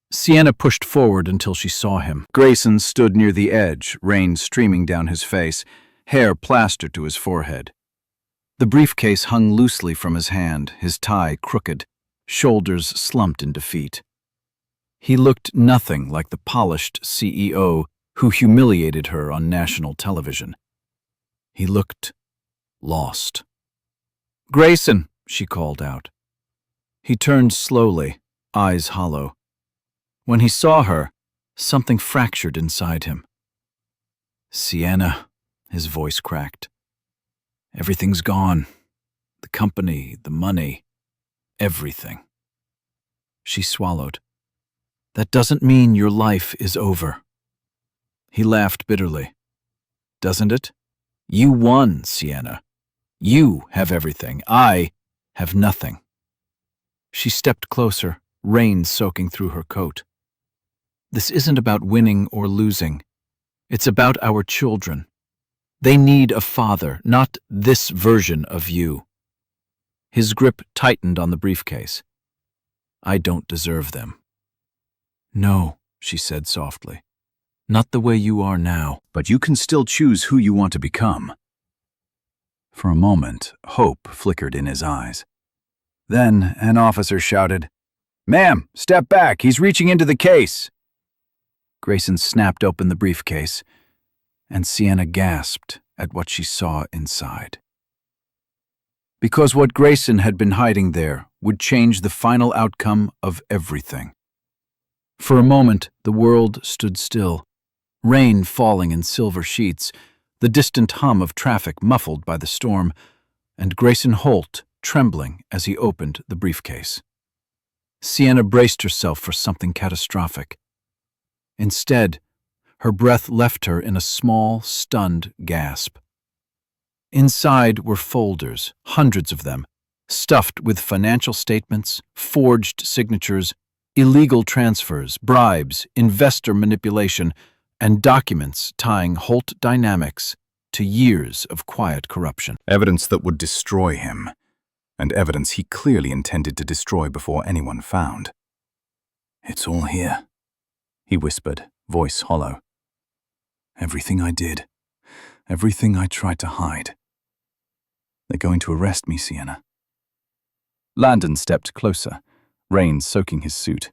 Sienna pushed forward until she saw him. Grayson stood near the edge, rain streaming down his face, hair plastered to his forehead. The briefcase hung loosely from his hand, his tie crooked, shoulders slumped in defeat. He looked nothing like the polished CEO who humiliated her on national television. He looked lost. "Grayson," she called out. He turned slowly, eyes hollow. When he saw her, something fractured inside him. "Sienna," his voice cracked. "Everything's gone. The company, the money, everything." She swallowed. "That doesn't mean your life is over." He laughed bitterly. "Doesn't it? You won, Sienna. You have everything. I have nothing." She stepped closer, rain soaking through her coat. "This isn't about winning or losing. It's about our children. They need a father, not this version of you." His grip tightened on the briefcase. "I don't deserve them." "No," she said softly. "Not the way you are now." "But you can still choose who you want to become." For a moment, hope flickered in his eyes. Then an officer shouted, "Ma'am, step back, he's reaching into the case." Grayson snapped open the briefcase, and Sienna gasped at what she saw inside. Because what Grayson had been hiding there would change the final outcome of everything. For a moment, the world stood still, rain falling in silver sheets, the distant hum of traffic muffled by the storm, and Grayson Holt trembling as he opened the briefcase. Sienna braced herself for something catastrophic. Instead, her breath left her in a small, stunned gasp. Inside were folders, hundreds of them, stuffed with financial statements, forged signatures, illegal transfers, bribes, investor manipulation, and documents tying Holt Dynamics to years of quiet corruption. Evidence that would destroy him. and evidence he clearly intended to destroy before anyone found. "It's all here," he whispered, voice hollow. "Everything I did, everything I tried to hide. They're going to arrest me, Sienna." Landon stepped closer, rain soaking his suit.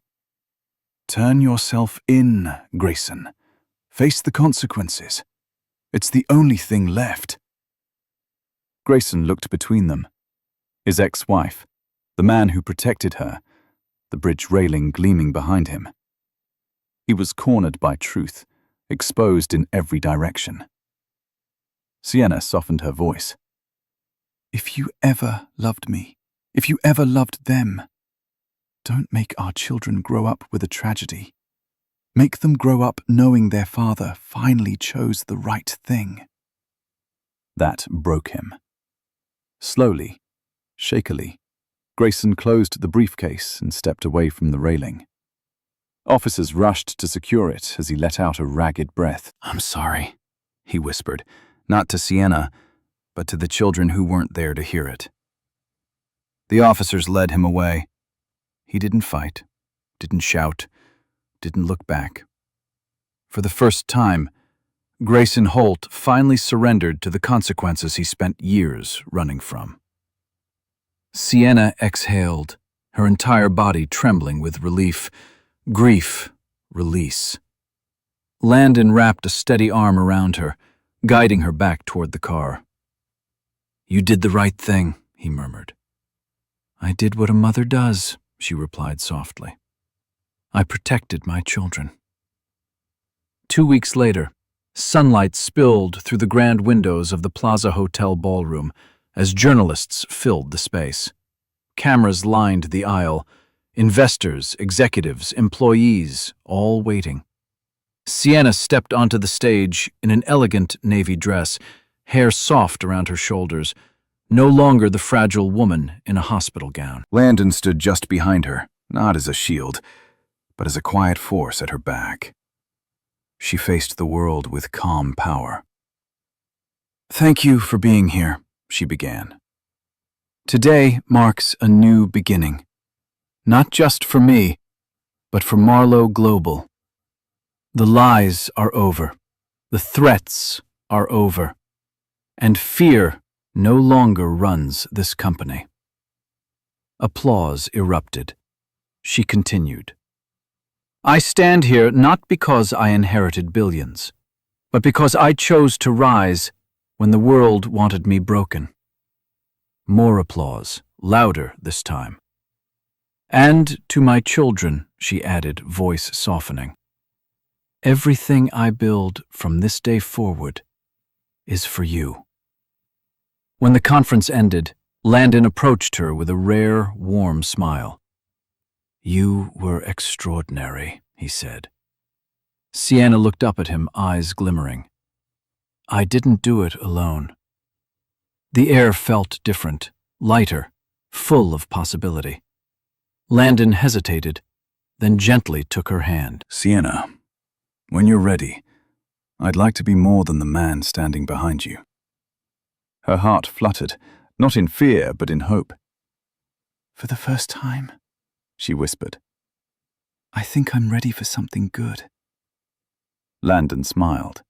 "Turn yourself in, Grayson. Face the consequences. It's the only thing left." Grayson looked between them. His ex-wife, the man who protected her, the bridge railing gleaming behind him. He was cornered by truth, exposed in every direction. Sienna softened her voice. "If you ever loved me, if you ever loved them, don't make our children grow up with a tragedy. Make them grow up knowing their father finally chose the right thing." That broke him. Slowly, shakily, Grayson closed the briefcase and stepped away from the railing. Officers rushed to secure it as he let out a ragged breath. "I'm sorry," he whispered, not to Sienna, but to the children who weren't there to hear it. The officers led him away. He didn't fight, didn't shout, didn't look back. For the first time, Grayson Holt finally surrendered to the consequences he spent years running from. Sienna exhaled, her entire body trembling with relief, grief, release. Landon wrapped a steady arm around her, guiding her back toward the car. "You did the right thing," he murmured. "I did what a mother does," she replied softly. "I protected my children." 2 weeks later, sunlight spilled through the grand windows of the Plaza Hotel ballroom as journalists filled the space. Cameras lined the aisle, investors, executives, employees, all waiting. Sienna stepped onto the stage in an elegant navy dress, hair soft around her shoulders, no longer the fragile woman in a hospital gown. Landon stood just behind her, not as a shield, but as a quiet force at her back. She faced the world with calm power. "Thank you for being here," she began. "Today marks a new beginning, not just for me, but for Marlowe Global. The lies are over, the threats are over, and fear no longer runs this company." Applause erupted. She continued. "I stand here not because I inherited billions, but because I chose to rise when the world wanted me broken." More applause, louder this time. "And to my children," she added, voice softening, "everything I build from this day forward is for you." When the conference ended, Landon approached her with a rare, warm smile. "You were extraordinary," he said. Sienna looked up at him, eyes glimmering. "I didn't do it alone." The air felt different, lighter, full of possibility. Landon hesitated, then gently took her hand. "Sienna, when you're ready, I'd like to be more than the man standing behind you." Her heart fluttered, not in fear, but in hope. "For the first time," she whispered, "I think I'm ready for something good." Landon smiled.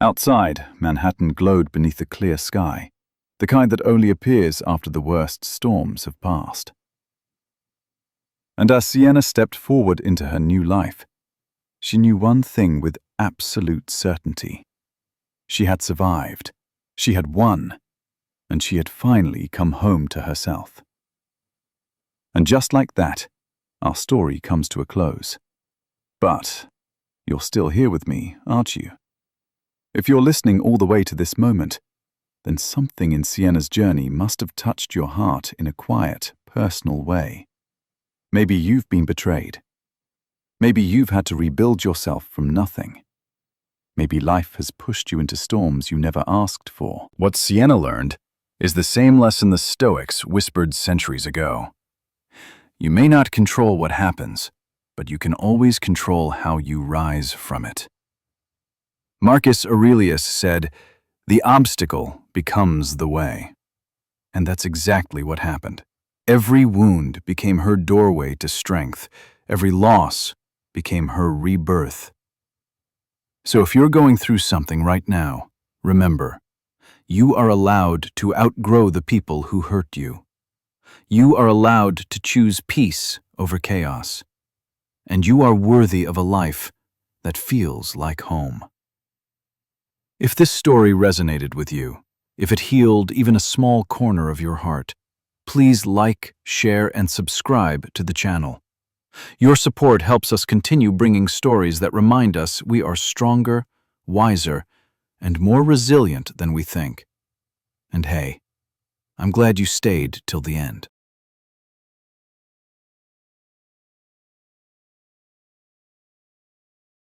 Outside, Manhattan glowed beneath a clear sky, the kind that only appears after the worst storms have passed. And as Sienna stepped forward into her new life, she knew one thing with absolute certainty. She had survived, she had won, and she had finally come home to herself. And just like that, our story comes to a close. But you're still here with me, aren't you? If you're listening all the way to this moment, then something in Sienna's journey must have touched your heart in a quiet, personal way. Maybe you've been betrayed. Maybe you've had to rebuild yourself from nothing. Maybe life has pushed you into storms you never asked for. What Sienna learned is the same lesson the Stoics whispered centuries ago. You may not control what happens, but you can always control how you rise from it. Marcus Aurelius said, "The obstacle becomes the way." And that's exactly what happened. Every wound became her doorway to strength. Every loss became her rebirth. So if you're going through something right now, remember, you are allowed to outgrow the people who hurt you. You are allowed to choose peace over chaos. And you are worthy of a life that feels like home. If this story resonated with you, if it healed even a small corner of your heart, please like, share, and subscribe to the channel. Your support helps us continue bringing stories that remind us we are stronger, wiser, and more resilient than we think. And hey, I'm glad you stayed till the end.